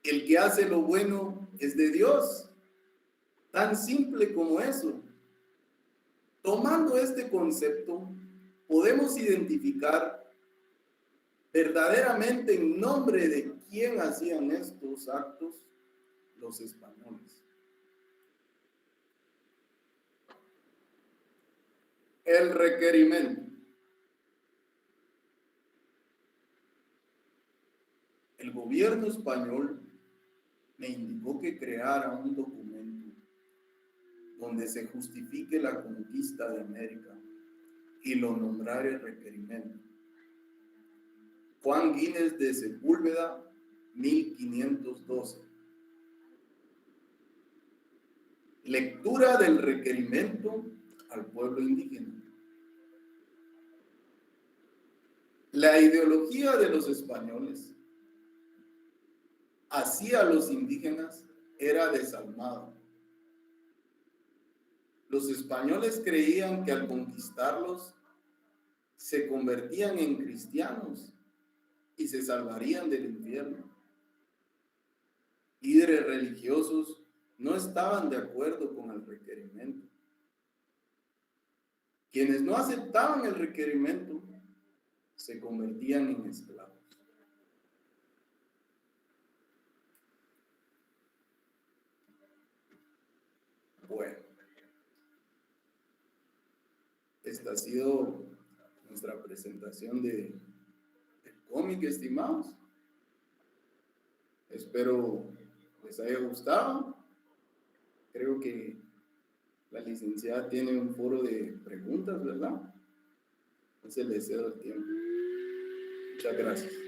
El que hace lo bueno es de Dios. Tan simple como eso. Tomando este concepto, podemos identificar verdaderamente en nombre de quién hacían estos actos los españoles. El requerimiento. El gobierno español me indicó que creara un documento donde se justifique la conquista de América y lo nombrara el requerimiento. Juan Guínez de Sepúlveda, 1512. Lectura del requerimiento al pueblo indígena. La ideología de los españoles hacia los indígenas era desalmada. Los españoles creían que al conquistarlos se convertían en cristianos y se salvarían del infierno. Líderes religiosos no estaban de acuerdo con el requerimiento. Quienes no aceptaban el requerimiento se convertían en esclavos. Bueno, esta ha sido nuestra presentación del cómic, estimados. Espero les haya gustado. Creo que la licenciada tiene un foro de preguntas, ¿verdad? Entonces le cedo el tiempo. Muchas gracias.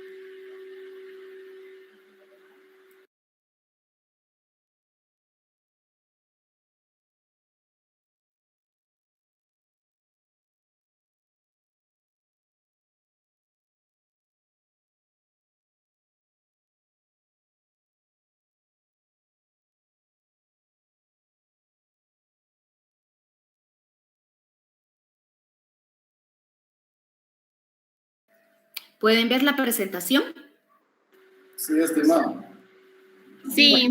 ¿Pueden ver la presentación? Sí, estimado. Sí.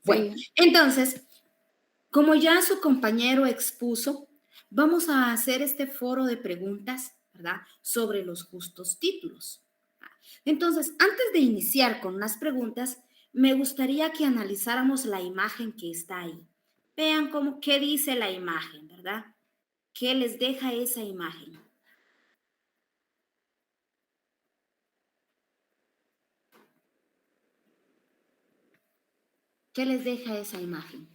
Bueno, entonces, como ya su compañero expuso, vamos a hacer este foro de preguntas, ¿verdad? Sobre los justos títulos. Entonces, antes de iniciar con las preguntas, me gustaría que analizáramos la imagen que está ahí. Vean qué dice la imagen, ¿verdad? ¿Qué les deja esa imagen? ¿Qué les deja esa imagen?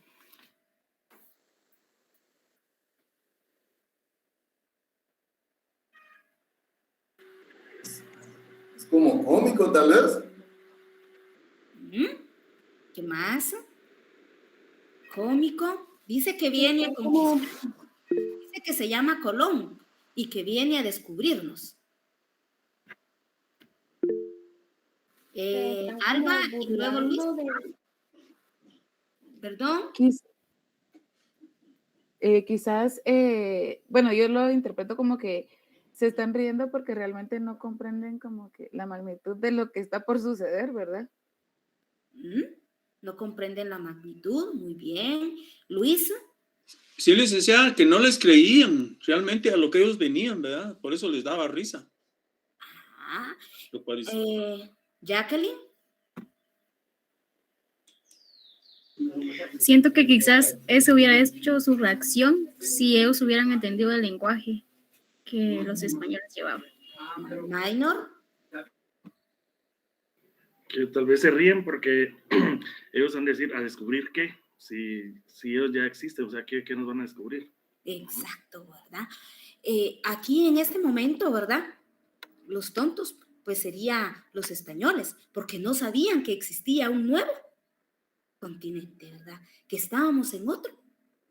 Es como cómico, tal vez. ¿Qué más? Cómico. Dice que viene a conquistar. Dice que se llama Colón y que viene a descubrirnos. Alba y luego Luis. ¿Perdón? Quizás, bueno, yo lo interpreto como que se están riendo porque realmente no comprenden como que la magnitud de lo que está por suceder, ¿verdad? No comprenden la magnitud, muy bien. Luis. Sí, licenciada, que no les creían realmente a lo que ellos venían, ¿verdad? Por eso les daba risa. Jacqueline. Siento que quizás eso hubiera hecho su reacción si ellos hubieran entendido el lenguaje que los españoles llevaban. Minor. Que tal vez se ríen porque ellos van a decir, ¿a descubrir qué? Si ellos ya existen, o sea, ¿qué nos van a descubrir? Exacto, ¿verdad? Aquí en este momento, ¿verdad? Los tontos, pues serían los españoles, porque no sabían que existía un nuevo continente, ¿verdad? Que estábamos en otro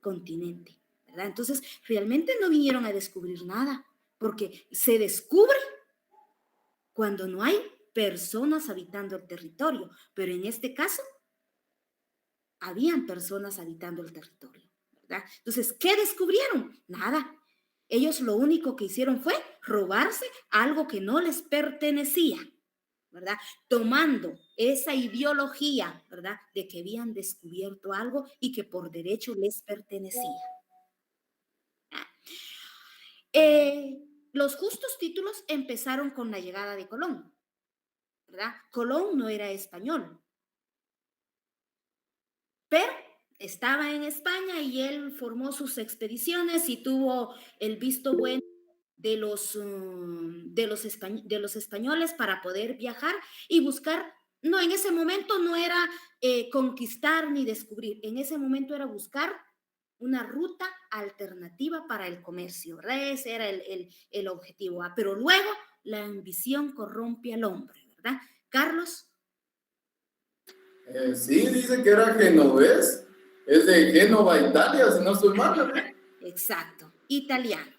continente, ¿verdad? Entonces, realmente no vinieron a descubrir nada, porque se descubre cuando no hay personas habitando el territorio, pero en este caso, habían personas habitando el territorio, ¿verdad? Entonces, ¿qué descubrieron? Nada. Ellos lo único que hicieron fue robarse algo que no les pertenecía, ¿verdad? Tomando esa ideología, ¿verdad? De que habían descubierto algo y que por derecho les pertenecía. Los justos títulos empezaron con la llegada de Colón, ¿verdad? Colón no era español, pero estaba en España y él formó sus expediciones y tuvo el visto bueno de los españoles para poder viajar y buscar. No, en ese momento no era conquistar ni descubrir, en ese momento era buscar una ruta alternativa para el comercio, ¿verdad? Ese era el objetivo. Pero luego la ambición corrompe al hombre, ¿verdad? Carlos. Sí, dice que era genovés. Es de Génova, Italia, si no estoy mal, ¿verdad? Exacto, italiano.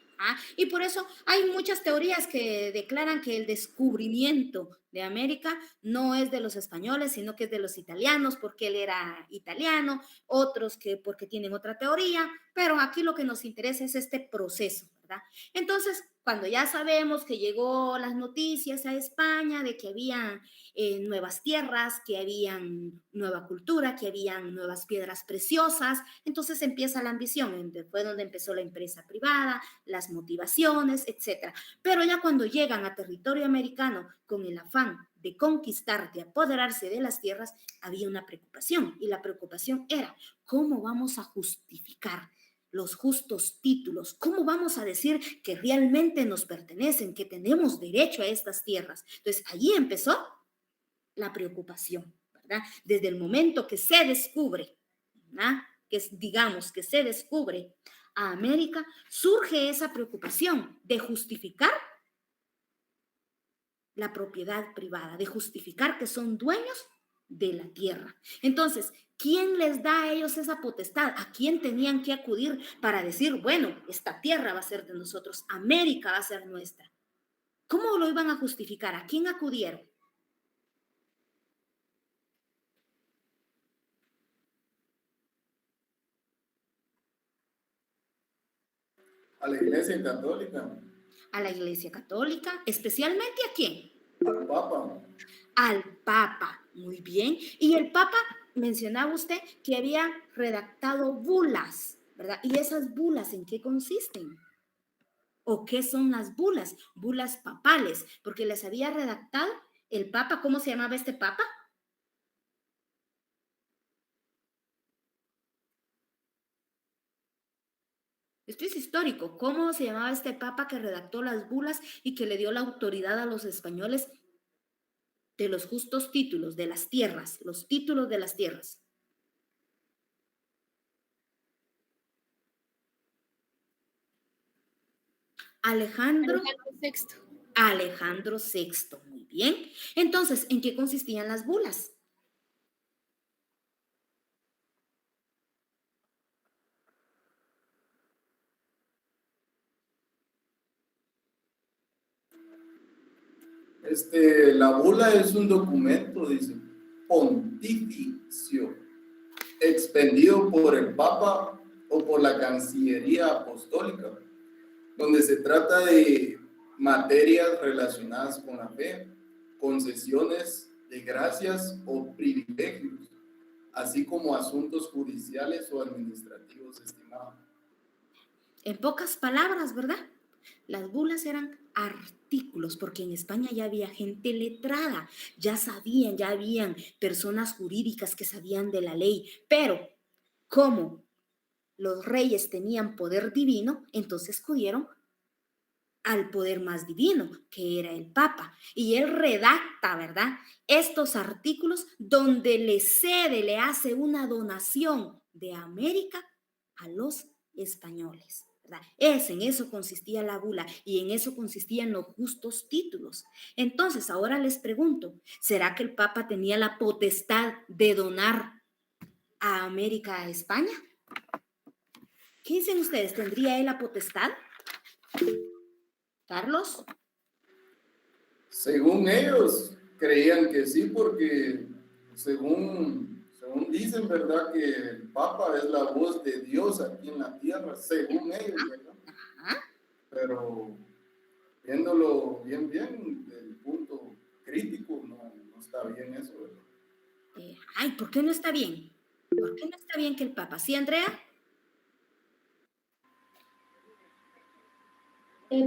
Y por eso hay muchas teorías que declaran que el descubrimiento de América no es de los españoles, sino que es de los italianos, porque él era italiano, otros que porque tienen otra teoría, pero aquí lo que nos interesa es este proceso, ¿verdad? Entonces, cuando ya sabemos que llegó las noticias a España de que había nuevas tierras, que habían nueva cultura, que habían nuevas piedras preciosas, entonces empieza la ambición, fue donde empezó la empresa privada, las motivaciones, etc. Pero ya cuando llegan a territorio americano con el afán de conquistar, de apoderarse de las tierras, había una preocupación, y la preocupación era, ¿cómo vamos a justificar los justos títulos? ¿Cómo vamos a decir que realmente nos pertenecen, que tenemos derecho a estas tierras? Entonces, allí empezó la preocupación, ¿verdad? Desde el momento que se descubre, ¿verdad? Digamos que se descubre a América, surge esa preocupación de justificar la propiedad privada, de justificar que son dueños de la tierra. Entonces, ¿quién les da a ellos esa potestad? ¿A quién tenían que acudir para decir, bueno, esta tierra va a ser de nosotros, América va a ser nuestra? ¿Cómo lo iban a justificar? ¿A quién acudieron? A la Iglesia Católica. A la Iglesia Católica, especialmente ¿a quién? Al Papa. Al Papa, muy bien. Y el Papa, mencionaba usted que había redactado bulas, ¿verdad? ¿Y esas bulas en qué consisten? ¿O qué son las bulas? Bulas papales, porque les había redactado el Papa. ¿Cómo se llamaba este Papa? Esto es histórico. ¿Cómo se llamaba este Papa que redactó las bulas y que le dio la autoridad a los españoles de los justos títulos de las tierras, los títulos de las tierras? Alejandro VI. Alejandro VI, muy bien. Entonces, ¿en qué consistían las bulas? La bula es un documento, dice, pontificio, expendido por el Papa o por la Cancillería Apostólica, donde se trata de materias relacionadas con la fe, concesiones de gracias o privilegios, así como asuntos judiciales o administrativos, estimado. En pocas palabras, ¿verdad? Las bulas eran artículos, porque en España ya había gente letrada, ya sabían, ya habían personas jurídicas que sabían de la ley, pero como los reyes tenían poder divino, entonces acudieron al poder más divino, que era el Papa. Y él redacta, ¿verdad?, estos artículos donde le cede, le hace una donación de América a los españoles, ¿verdad? En eso consistía la bula y en eso consistían los justos títulos. Entonces, ahora les pregunto, ¿será que el Papa tenía la potestad de donar a América a España? ¿Qué dicen ustedes? ¿Tendría él la potestad? Carlos. Según ellos, creían que sí, porque según dicen, ¿verdad?, que el Papa es la voz de Dios aquí en la tierra, según ellos, ¿verdad? Pero viéndolo bien, del punto crítico, no está bien eso, ¿verdad? ¿Por qué no está bien? ¿Por qué no está bien que el Papa? ¿Sí, Andrea?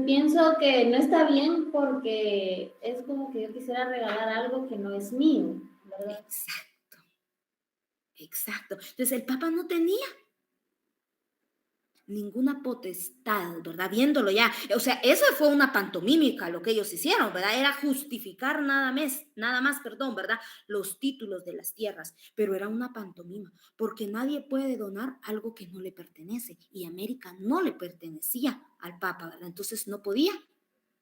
Pienso que no está bien porque es como que yo quisiera regalar algo que no es mío, ¿verdad? Exacto. Entonces el Papa no tenía ninguna potestad, ¿verdad? Viéndolo ya. O sea, eso fue una pantomímica lo que ellos hicieron, ¿verdad? Era justificar nada más, ¿verdad? Los títulos de las tierras, pero era una pantomima, porque nadie puede donar algo que no le pertenece, y América no le pertenecía al Papa, ¿verdad? Entonces no podía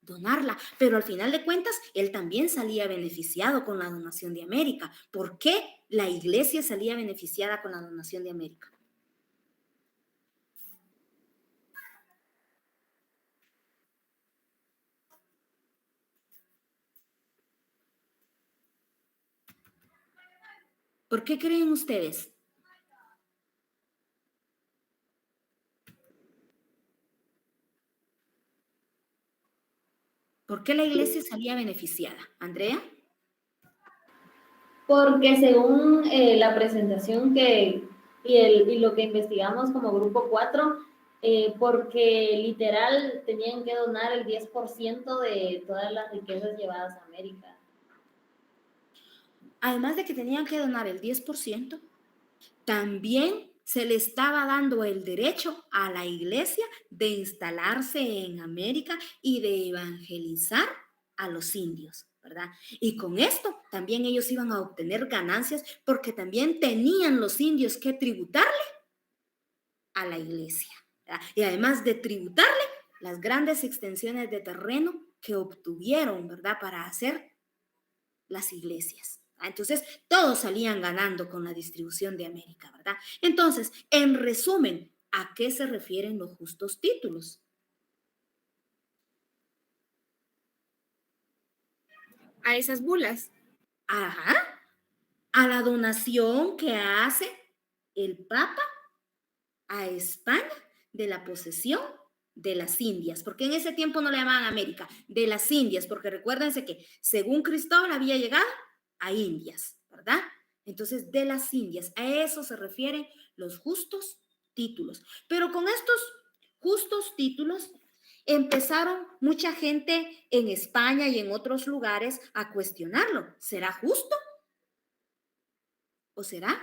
donarla, pero al final de cuentas, él también salía beneficiado con la donación de América. ¿Por qué la iglesia salía beneficiada con la donación de América? ¿Por qué creen ustedes? ¿Por qué la iglesia salía beneficiada? ¿Andrea? Porque según la presentación y lo que investigamos como Grupo 4, porque literal tenían que donar el 10% de todas las riquezas llevadas a América. Además de que tenían que donar el 10%, también se le estaba dando el derecho a la iglesia de instalarse en América y de evangelizar a los indios, ¿verdad? Y con esto también ellos iban a obtener ganancias, porque también tenían los indios que tributarle a la iglesia, ¿verdad? Y además de tributarle, las grandes extensiones de terreno que obtuvieron, ¿verdad?, para hacer las iglesias. Entonces, todos salían ganando con la distribución de América, ¿verdad? Entonces, en resumen, ¿a qué se refieren los justos títulos? A esas bulas. Ajá. A la donación que hace el Papa a España de la posesión de las Indias, porque en ese tiempo no le llamaban América, de las Indias, porque recuérdense que según Cristóbal había llegado a Indias, ¿verdad? Entonces, de las Indias, a eso se refieren los justos títulos. Pero con estos justos títulos empezaron mucha gente en España y en otros lugares a cuestionarlo. ¿Será justo o será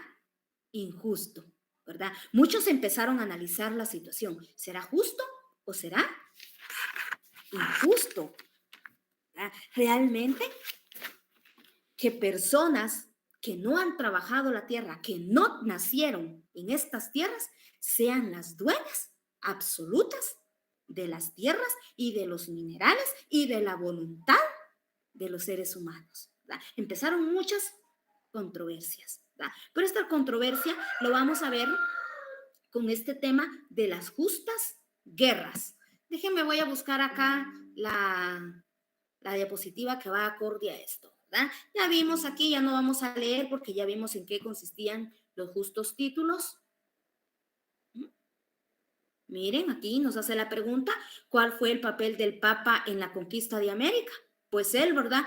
injusto? ¿Verdad? Muchos empezaron a analizar la situación. ¿Será justo o será injusto? ¿Verdad? Realmente que personas que no han trabajado la tierra, que no nacieron en estas tierras, sean las dueñas absolutas de las tierras y de los minerales y de la voluntad de los seres humanos, ¿verdad? Empezaron muchas controversias, ¿verdad? Pero esta controversia lo vamos a ver con este tema de las justas guerras. Déjenme, voy a buscar acá la diapositiva que va acorde a esto, ¿verdad? Ya vimos aquí, ya no vamos a leer porque ya vimos en qué consistían los justos títulos. Miren, aquí nos hace la pregunta, ¿cuál fue el papel del Papa en la conquista de América? Pues él, ¿verdad?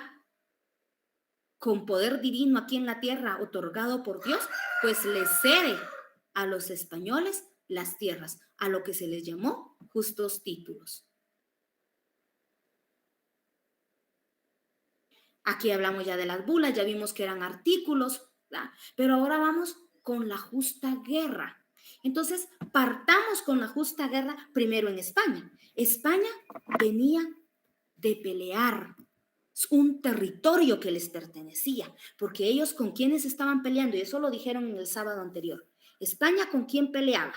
Con poder divino aquí en la tierra otorgado por Dios, pues le cede a los españoles las tierras, a lo que se les llamó justos títulos. Aquí hablamos ya de las bulas, ya vimos que eran artículos, ¿verdad? Pero ahora vamos con la justa guerra. Entonces, partamos con la justa guerra primero en España. España venía de pelear un territorio que les pertenecía, porque ellos con quienes estaban peleando, y eso lo dijeron en el sábado anterior. España, ¿con quién peleaba?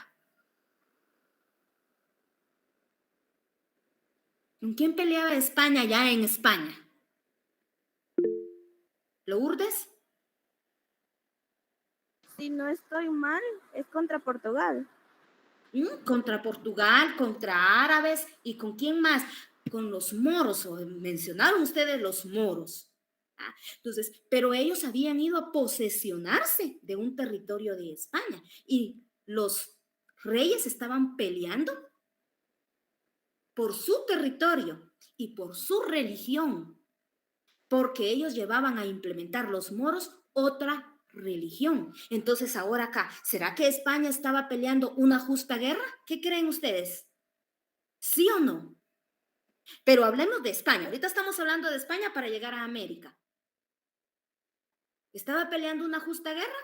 ¿Con quién peleaba España ya en España? ¿Lourdes? Si no estoy mal, es contra Portugal. Contra Portugal, contra árabes, ¿y con quién más? Con los moros, o mencionaron ustedes los moros. Entonces, pero ellos habían ido a posesionarse de un territorio de España y los reyes estaban peleando por su territorio y por su religión, porque ellos llevaban a implementar los moros otra religión. Entonces ahora acá, ¿será que España estaba peleando una justa guerra? ¿Qué creen ustedes? ¿Sí o no? Pero hablemos de España. Ahorita estamos hablando de España para llegar a América. ¿Estaba peleando una justa guerra?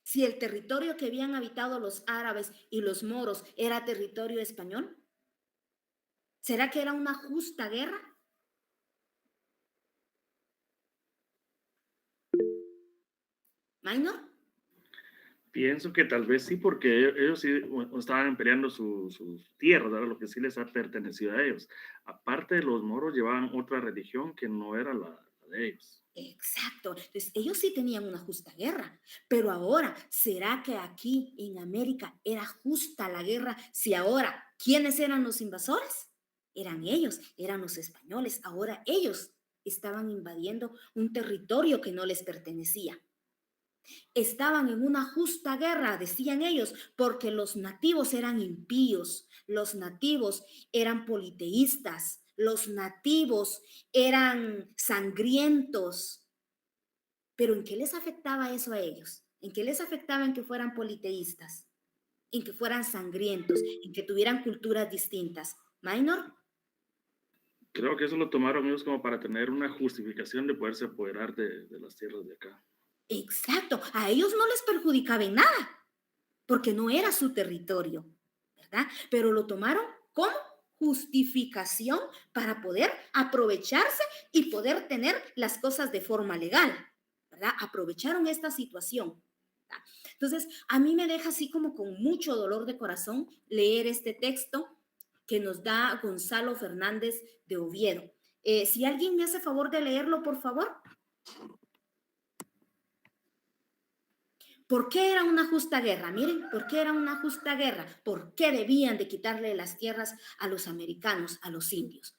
Si el territorio que habían habitado los árabes y los moros era territorio español, ¿será que era una justa guerra? ¿Minor? Pienso que tal vez sí, porque ellos sí estaban peleando sus tierras, ¿verdad? Lo que sí les ha pertenecido a ellos. Aparte de los moros, llevaban otra religión que no era la de ellos. Exacto. Entonces, ellos sí tenían una justa guerra. Pero ahora, ¿será que aquí en América era justa la guerra? Si ahora, ¿quiénes eran los invasores? Eran ellos, eran los españoles. Ahora ellos estaban invadiendo un territorio que no les pertenecía. Estaban en una justa guerra, decían ellos, porque los nativos eran impíos, los nativos eran politeístas, los nativos eran sangrientos. Pero ¿en qué les afectaba eso a ellos? ¿En qué les afectaba en que fueran politeístas? ¿En que fueran sangrientos? ¿En que tuvieran culturas distintas? ¿Minor? Creo que eso lo tomaron ellos como para tener una justificación de poderse apoderar de las tierras de acá. Exacto, a ellos no les perjudicaba en nada, porque no era su territorio, ¿verdad? Pero lo tomaron como justificación para poder aprovecharse y poder tener las cosas de forma legal, ¿verdad? Aprovecharon esta situación, ¿verdad? Entonces, a mí me deja así como con mucho dolor de corazón leer este texto que nos da Gonzalo Fernández de Oviedo. Si alguien me hace favor de leerlo, por favor. ¿Por qué era una justa guerra? Miren, ¿por qué era una justa guerra? ¿Por qué debían de quitarle las tierras a los americanos, a los indios?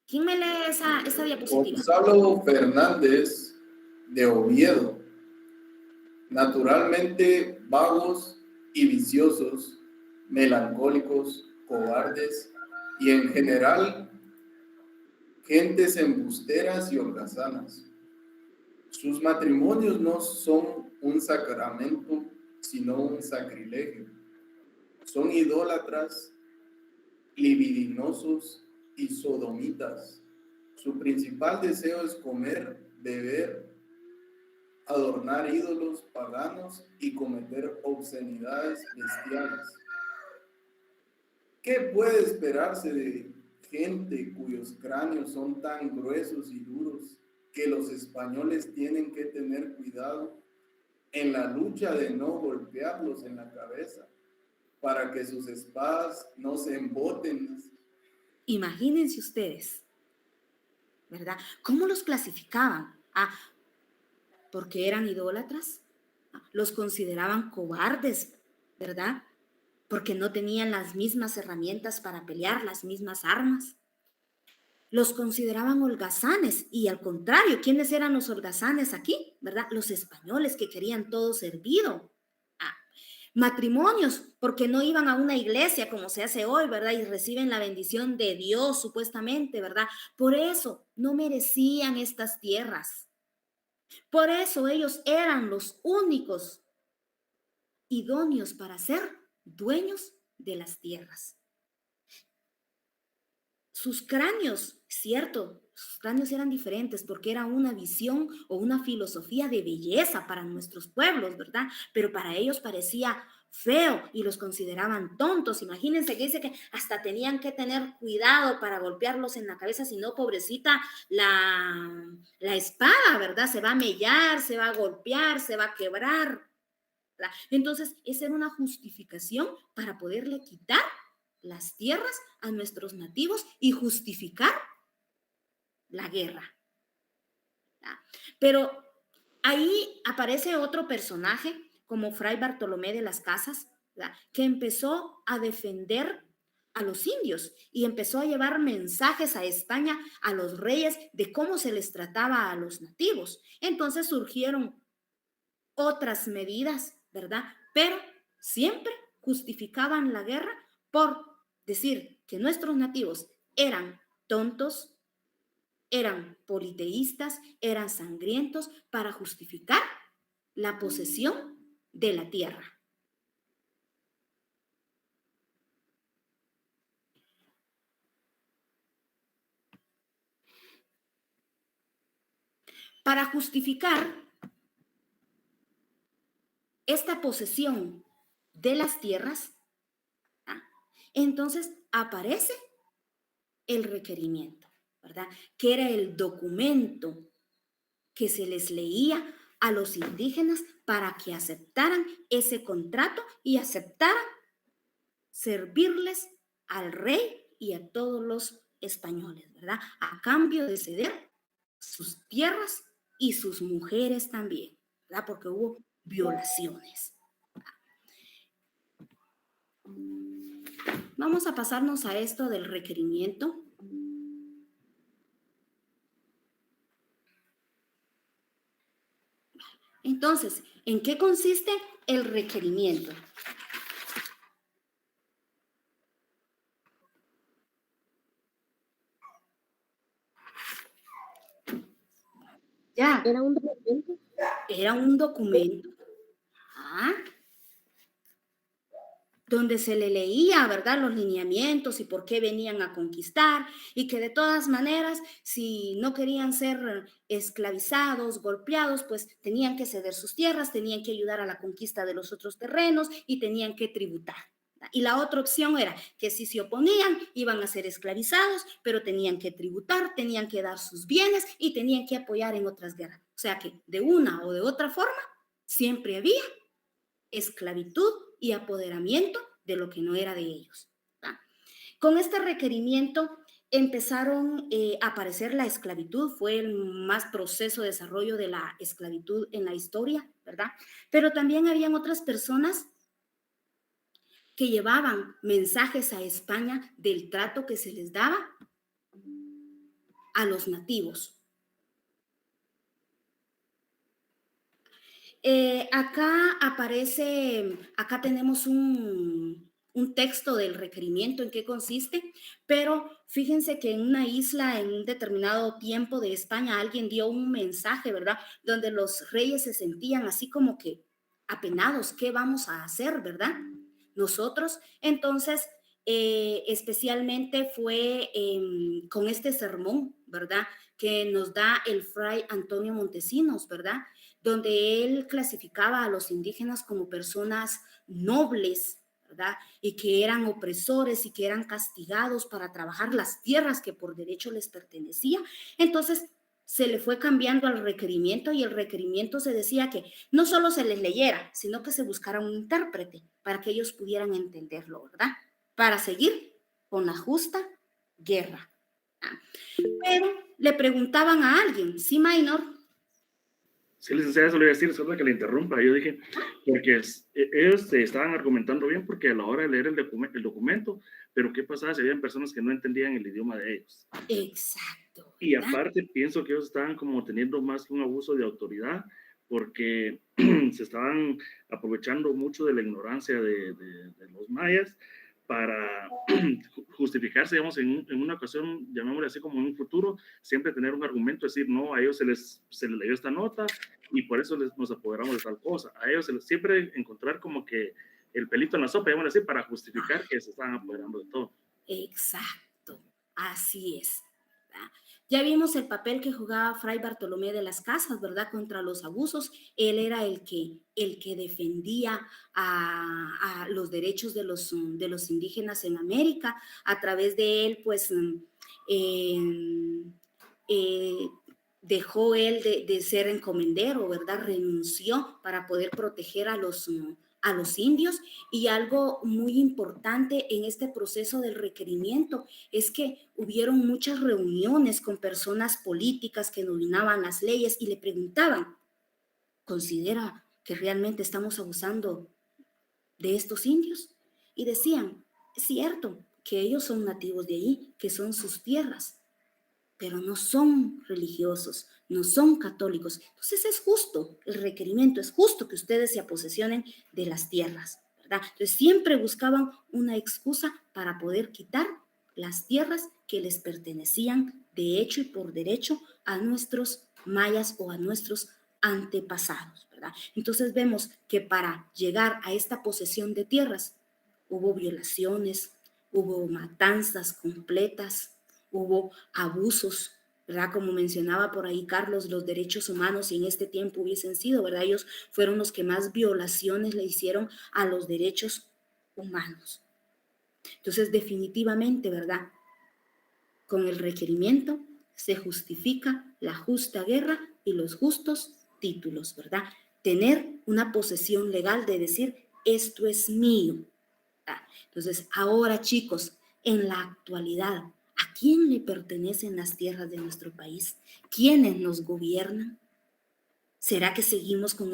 ¿Quién me lee esa diapositiva? Gonzalo Fernández de Oviedo. naturalmente vagos y viciosos, melancólicos, cobardes y en general gentes embusteras y holgazanas. Sus matrimonios no son un sacramento, sino un sacrilegio. Son idólatras, libidinosos y sodomitas. Su principal deseo es comer, beber, adornar ídolos paganos y cometer obscenidades bestiales. ¿Qué puede esperarse de gente cuyos cráneos son tan gruesos y duros que los españoles tienen que tener cuidado en la lucha de no golpearlos en la cabeza para que sus espadas no se emboten? Imagínense ustedes, ¿verdad? ¿Cómo los clasificaban? Porque eran idólatras, los consideraban cobardes, ¿verdad? Porque no tenían las mismas herramientas para pelear, las mismas armas. Los consideraban holgazanes y al contrario, ¿quiénes eran los holgazanes aquí? ¿Verdad? Los españoles que querían todo servido. Matrimonios, porque no iban a una iglesia como se hace hoy, ¿verdad? Y reciben la bendición de Dios, supuestamente, ¿verdad? Por eso no merecían estas tierras. Por eso ellos eran los únicos idóneos para ser dueños de las tierras. Sus cráneos, cierto, sus cráneos eran diferentes porque era una visión o una filosofía de belleza para nuestros pueblos, ¿verdad? Pero para ellos parecía feo y los consideraban tontos. Imagínense que dice que hasta tenían que tener cuidado para golpearlos en la cabeza, si no, pobrecita, la espada, ¿verdad? Se va a mellar, se va a golpear, se va a quebrar, ¿verdad? Entonces, esa era una justificación para poderle quitar las tierras a nuestros nativos y justificar la guerra. Pero ahí aparece otro personaje como Fray Bartolomé de las Casas, ¿verdad? Que empezó a defender a los indios y empezó a llevar mensajes a España, a los reyes, de cómo se les trataba a los nativos. Entonces surgieron otras medidas, ¿verdad? Pero siempre justificaban la guerra por decir que nuestros nativos eran tontos, eran politeístas, eran sangrientos, para justificar la posesión de la tierra. Para justificar esta posesión de las tierras, entonces aparece el requerimiento, ¿verdad? Que era el documento que se les leía a los indígenas para que aceptaran ese contrato y aceptaran servirles al rey y a todos los españoles, ¿verdad? A cambio de ceder sus tierras y sus mujeres también, ¿verdad? Porque hubo violaciones. Vamos a pasarnos a esto del requerimiento. Entonces, ¿en qué consiste el requerimiento? Ya. ¿Era un documento? Era un documento. Donde se le leía, ¿verdad?, los lineamientos y por qué venían a conquistar, y que de todas maneras, si no querían ser esclavizados, golpeados, pues tenían que ceder sus tierras, tenían que ayudar a la conquista de los otros terrenos y tenían que tributar. Y la otra opción era que si se oponían, iban a ser esclavizados, pero tenían que tributar, tenían que dar sus bienes y tenían que apoyar en otras guerras. O sea que de una o de otra forma, siempre había esclavitud y apoderamiento de lo que no era de ellos. Con este requerimiento empezaron a aparecer la esclavitud, fue el más proceso de desarrollo de la esclavitud en la historia, ¿verdad? Pero también habían otras personas que llevaban mensajes a España del trato que se les daba a los nativos. Acá aparece, acá tenemos un texto del requerimiento en qué consiste, pero fíjense que en una isla en un determinado tiempo de España alguien dio un mensaje, ¿verdad? Donde los reyes se sentían así como que apenados, ¿qué vamos a hacer, verdad? Nosotros, entonces, especialmente fue con este sermón, ¿verdad? Que nos da el fray Antonio Montesinos, ¿verdad? Donde él clasificaba a los indígenas como personas nobles, ¿verdad? Y que eran opresores y que eran castigados para trabajar las tierras que por derecho les pertenecía. Entonces, se le fue cambiando al requerimiento y el requerimiento se decía que no solo se les leyera, sino que se buscara un intérprete para que ellos pudieran entenderlo, ¿verdad? Para seguir con la justa guerra. Pero le preguntaban a alguien, ¿sí, Minor? Sí, licenciada, eso le iba a decir, solo que le interrumpa. Yo dije, porque ellos se estaban argumentando bien porque a la hora de leer el documento, pero ¿qué pasaba si habían personas que no entendían el idioma de ellos? Exacto. Y aparte pienso que ellos estaban como teniendo más que un abuso de autoridad porque se estaban aprovechando mucho de la ignorancia de los mayas para justificarse, digamos, en una ocasión, llamémosle así como en un futuro, siempre tener un argumento, decir, no, a ellos se les leyó esta nota y por eso nos apoderamos de tal cosa. A ellos siempre encontrar como que el pelito en la sopa, llamémosle así, para justificar que se estaban apoderando de todo. Exacto, así es, ¿verdad? Ya vimos el papel que jugaba Fray Bartolomé de las Casas, ¿verdad? Contra los abusos. Él era el que defendía a los derechos de los indígenas en América. A través de él, pues, dejó él de ser encomendero, ¿verdad? Renunció para poder proteger a los indios. Y algo muy importante en este proceso del requerimiento es que hubieron muchas reuniones con personas políticas que dominaban las leyes y le preguntaban, ¿considera que realmente estamos abusando de estos indios? Y decían, es cierto que ellos son nativos de ahí, que son sus tierras, pero no son religiosos, no son católicos. Entonces es justo, el requerimiento es justo que ustedes se aposesionen de las tierras, ¿verdad? Entonces siempre buscaban una excusa para poder quitar las tierras que les pertenecían de hecho y por derecho a nuestros mayas o a nuestros antepasados, ¿verdad? Entonces vemos que para llegar a esta posesión de tierras hubo violaciones, hubo matanzas completas, hubo abusos, ¿verdad? Como mencionaba por ahí Carlos, los derechos humanos, si en este tiempo hubiesen sido, ¿verdad? Ellos fueron los que más violaciones le hicieron a los derechos humanos. Entonces, definitivamente, ¿verdad? Con el requerimiento se justifica la justa guerra y los justos títulos, ¿verdad? Tener una posesión legal de decir, esto es mío. ¿Verdad? Entonces, ahora, chicos, en la actualidad, ¿a quién le pertenecen las tierras de nuestro país? ¿Quiénes nos gobiernan? ¿Será que seguimos con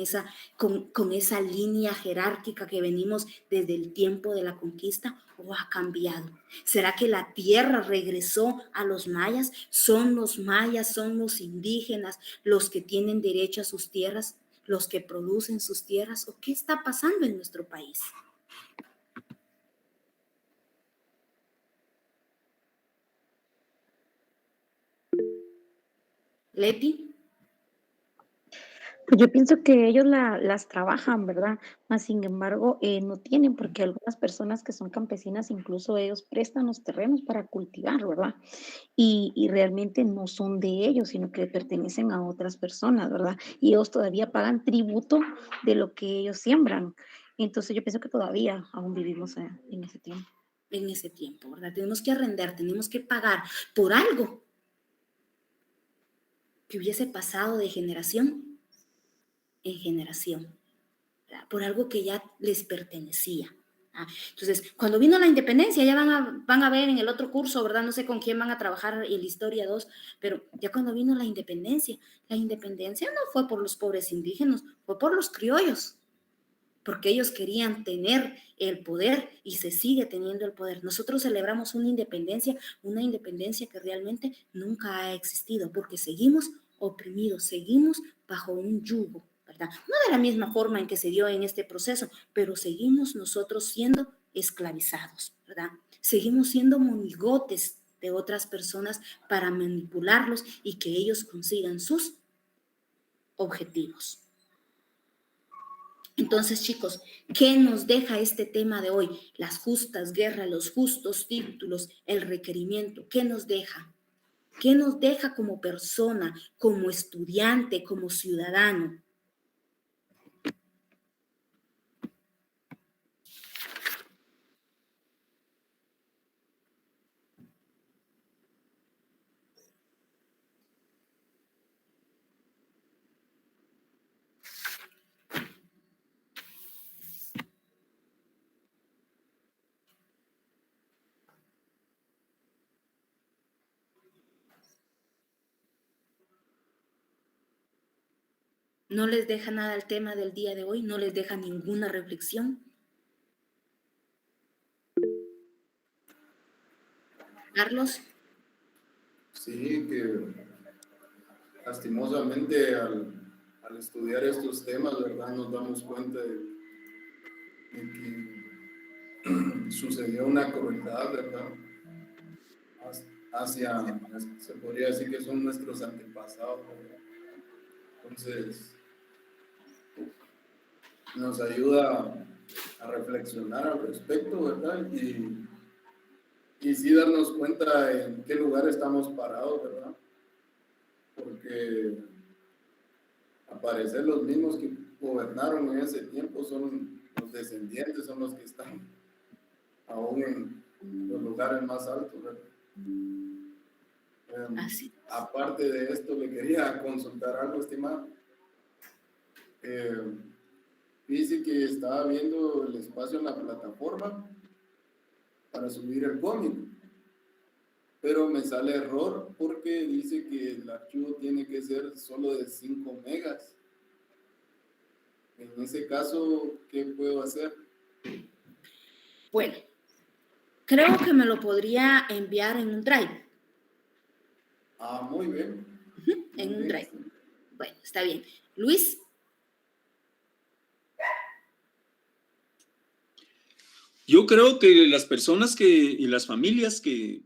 esa línea jerárquica que venimos desde el tiempo de la conquista o ha cambiado? ¿Será que la tierra regresó a los mayas? ¿Son los mayas, son los indígenas los que tienen derecho a sus tierras, los que producen sus tierras? ¿O qué está pasando en nuestro país? Leti. Pues yo pienso que ellos las trabajan, ¿verdad? Mas sin embargo, no tienen, porque algunas personas que son campesinas, incluso ellos prestan los terrenos para cultivar, ¿verdad? Y realmente no son de ellos, sino que pertenecen a otras personas, ¿verdad? Y ellos todavía pagan tributo de lo que ellos siembran. Entonces yo pienso que todavía aún vivimos en ese tiempo. En ese tiempo, ¿verdad? Tenemos que arrendar, tenemos que pagar por algo que hubiese pasado de generación en generación, ¿verdad? Por algo que ya les pertenecía. ¿Ah? Entonces, cuando vino la independencia, ya van a ver en el otro curso, ¿verdad? No sé con quién van a trabajar en la historia 2, pero ya cuando vino la independencia no fue por los pobres indígenas, fue por los criollos, porque ellos querían tener el poder y se sigue teniendo el poder. Nosotros celebramos una independencia que realmente nunca ha existido, porque seguimos oprimidos, seguimos bajo un yugo, ¿verdad? No de la misma forma en que se dio en este proceso, pero seguimos nosotros siendo esclavizados, ¿verdad? Seguimos siendo monigotes de otras personas para manipularlos y que ellos consigan sus objetivos. Entonces, chicos, ¿qué nos deja este tema de hoy? Las justas guerras, los justos títulos, el requerimiento. ¿Qué nos deja? ¿Qué nos deja como persona, como estudiante, como ciudadano? ¿No les deja nada el tema del día de hoy? ¿No les deja ninguna reflexión? Carlos. Sí, que lastimosamente al estudiar estos temas, ¿verdad? Nos damos cuenta de que sucedió una crueldad, ¿verdad? Se podría decir que son nuestros antepasados, ¿verdad? Entonces, nos ayuda a reflexionar al respecto, ¿verdad? Y sí darnos cuenta en qué lugar estamos parados, ¿verdad? Porque al parecer los mismos que gobernaron en ese tiempo son los descendientes, son los que están aún en los lugares más altos, ¿verdad? Aparte de esto, le quería consultar algo, estimado. Dice que estaba viendo el espacio en la plataforma para subir el cómic, pero me sale error porque dice que el archivo tiene que ser solo de 5 megas. En ese caso, ¿qué puedo hacer? Bueno, creo que me lo podría enviar en un drive. Ah, muy bien. En un drive. Bueno, está bien. Luis. Yo creo que las personas y las familias que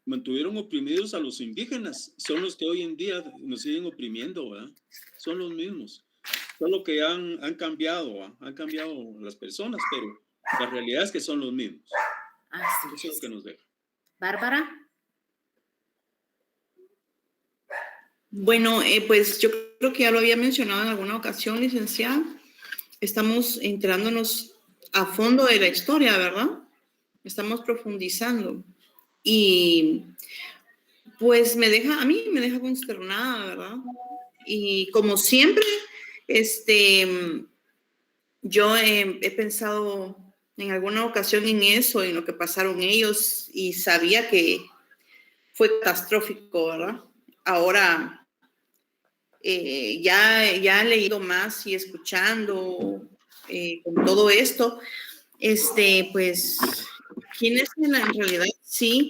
mantuvieron oprimidos a los indígenas son los que hoy en día nos siguen oprimiendo, ¿verdad? Son los mismos. Solo que han cambiado, ¿verdad? Han cambiado las personas, pero la realidad es que son los mismos. Así Eso es lo que nos deja. Bárbara. Bueno, pues yo creo que ya lo había mencionado en alguna ocasión, licenciada. Estamos enterándonos a fondo de la historia, ¿verdad? Estamos profundizando. Y pues a mí me deja consternada, ¿verdad? Y como siempre, yo he pensado en alguna ocasión en eso, en lo que pasaron ellos, y sabía que fue catastrófico, ¿verdad? Ahora, ya he leído más y escuchando con todo esto, pues, imagínense en realidad, sí,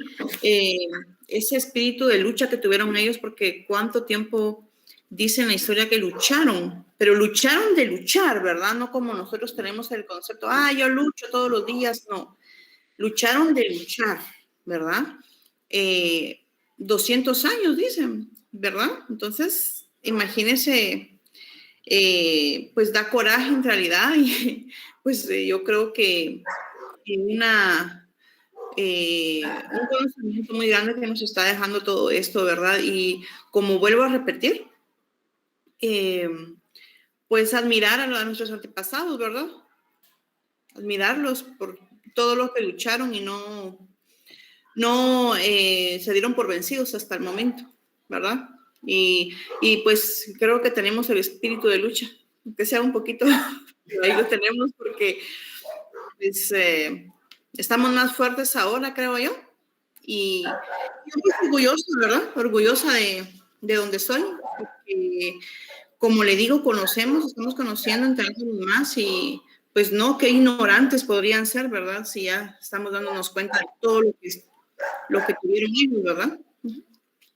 ese espíritu de lucha que tuvieron ellos, porque cuánto tiempo dicen la historia que lucharon, pero lucharon de luchar, ¿verdad? No como nosotros tenemos el concepto, yo lucho todos los días, no. Lucharon de luchar, ¿verdad? 200 años, dicen, ¿verdad? Entonces, imagínense, pues da coraje en realidad y pues yo creo que un conocimiento muy grande que nos está dejando todo esto, ¿verdad? Y como vuelvo a repetir, pues admirar a nuestros antepasados, ¿verdad? Admirarlos por todo lo que lucharon y no se dieron por vencidos hasta el momento, ¿verdad? Y pues creo que tenemos el espíritu de lucha, aunque sea un poquito, ahí lo tenemos porque pues, estamos más fuertes ahora, creo yo, y yo estoy orgullosa, ¿verdad? Orgullosa de donde soy, porque como le digo, estamos conociendo, entendiendo más y pues no, qué ignorantes podrían ser, ¿verdad? Si ya estamos dándonos cuenta de todo lo que tuvieron ellos, ¿verdad?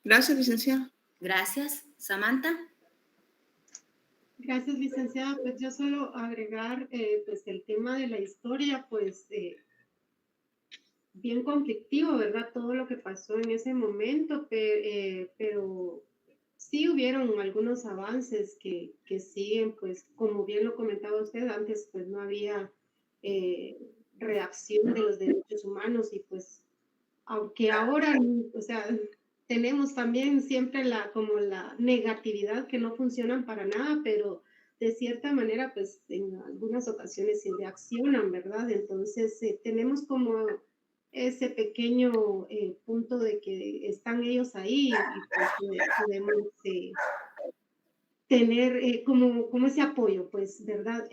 Gracias, licenciada. Gracias. Samantha. Gracias, licenciada. Pues yo solo agregar pues el tema de la historia, pues bien conflictivo, ¿verdad? Todo lo que pasó en ese momento, pero sí hubieron algunos avances que siguen, pues como bien lo comentaba usted, antes pues no había reacción de los derechos humanos y pues aunque ahora, o sea, tenemos también siempre como la negatividad que no funcionan para nada, pero de cierta manera, pues en algunas ocasiones sí reaccionan, ¿verdad? Entonces, tenemos como ese pequeño punto de que están ellos ahí y pues podemos tener como ese apoyo, pues, ¿verdad?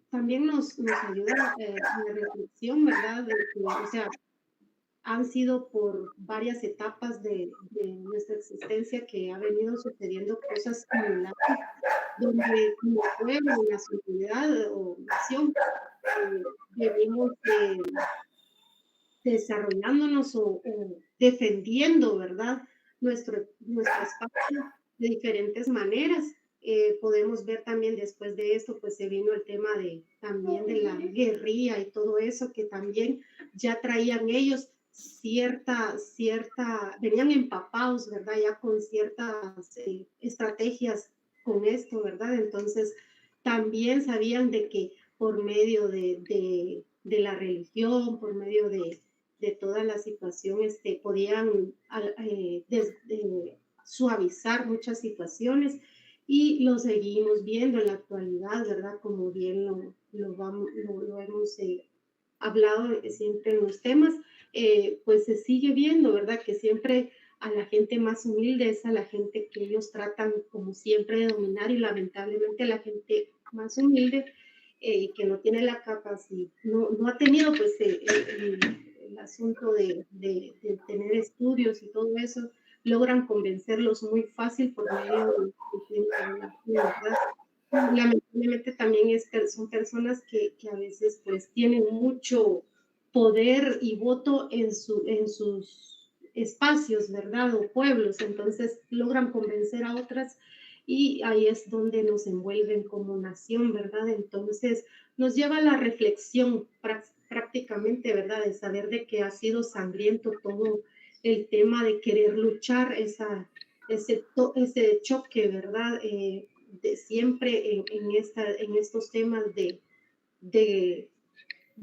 También nos ayuda la reflexión, ¿verdad? De que, o sea, han sido por varias etapas de nuestra existencia que ha venido sucediendo cosas similares, donde como pueblo, la sociedad o nación, venimos desarrollándonos o defendiendo, ¿verdad? Nuestro espacio de diferentes maneras. Podemos ver también después de esto, pues se vino el tema también de la guerrilla y todo eso, que también ya traían ellos venían empapados, ¿verdad? Ya con ciertas estrategias con esto, ¿verdad? Entonces, también sabían de que por medio de la religión, por medio de toda la situación, podían suavizar muchas situaciones y lo seguimos viendo en la actualidad, ¿verdad? Como bien lo hemos hablado siempre en los temas, pues se sigue viendo, ¿verdad? Que siempre a la gente más humilde es a la gente que ellos tratan como siempre de dominar y lamentablemente la gente más humilde que no tiene la capacidad, no ha tenido pues el asunto de tener estudios y todo eso, logran convencerlos muy fácil por medio de la ¿verdad? Lamentablemente también son personas que a veces pues tienen mucho poder y voto en sus espacios, ¿verdad? O pueblos, entonces logran convencer a otras y ahí es donde nos envuelven como nación, ¿verdad? Entonces nos lleva a la reflexión prácticamente, ¿verdad? De saber de que ha sido sangriento todo el tema de querer luchar, ese choque, ¿verdad? De siempre en estos temas de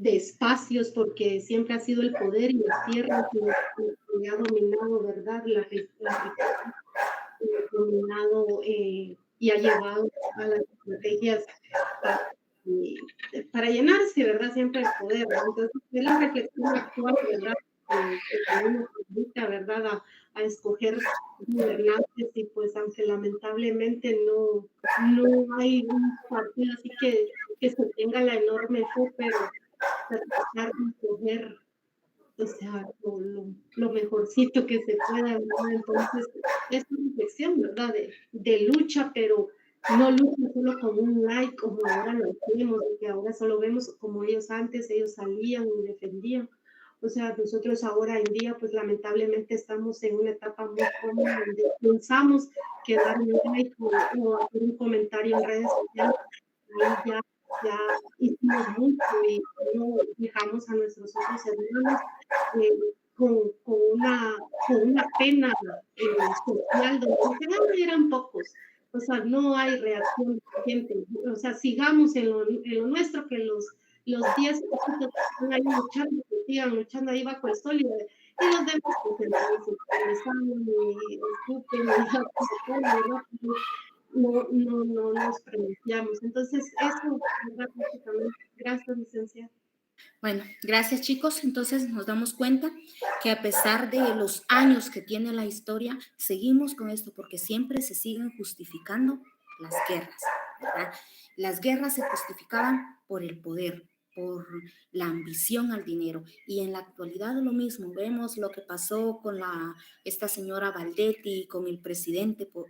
espacios, porque siempre ha sido el poder y las tierras que ha dominado, ¿verdad? La riqueza dominado y ha llevado a las estrategias para llenarse, ¿verdad? Siempre el poder, ¿verdad? Entonces, es la reflexión actual, ¿verdad? Que también nos invita, ¿verdad? A escoger gobernantes y pues aunque lamentablemente no hay un partido así que se tenga la enorme fe, pero tratar de escoger, o sea, lo mejorcito que se pueda, ¿verdad? Entonces, es una reflexión, ¿verdad? De lucha, pero no lucha solo con un like como ahora lo hacemos, que ahora solo vemos como ellos antes, ellos salían y defendían. O sea, nosotros ahora en día, pues lamentablemente estamos en una etapa muy cómoda donde pensamos que dar un like o hacer un comentario en redes sociales, ahí ya hicimos mucho y no dejamos a nuestros otros hermanos con una pena social donde eran pocos. O sea, no hay reacción de gente. O sea, sigamos en lo nuestro, que los 10 que están ahí luchando, que sigan luchando ahí bajo el sol y los demás pues y escupen no nos pronunciamos. Entonces, eso es prácticamente. Gracias, licenciada. Bueno, gracias chicos. Entonces nos damos cuenta que a pesar de los años que tiene la historia, seguimos con esto porque siempre se siguen justificando las guerras, ¿verdad? Las guerras se justificaban por el poder, por la ambición al dinero. Y en la actualidad lo mismo. Vemos lo que pasó con esta señora Valdetti, con el presidente. ¿Cómo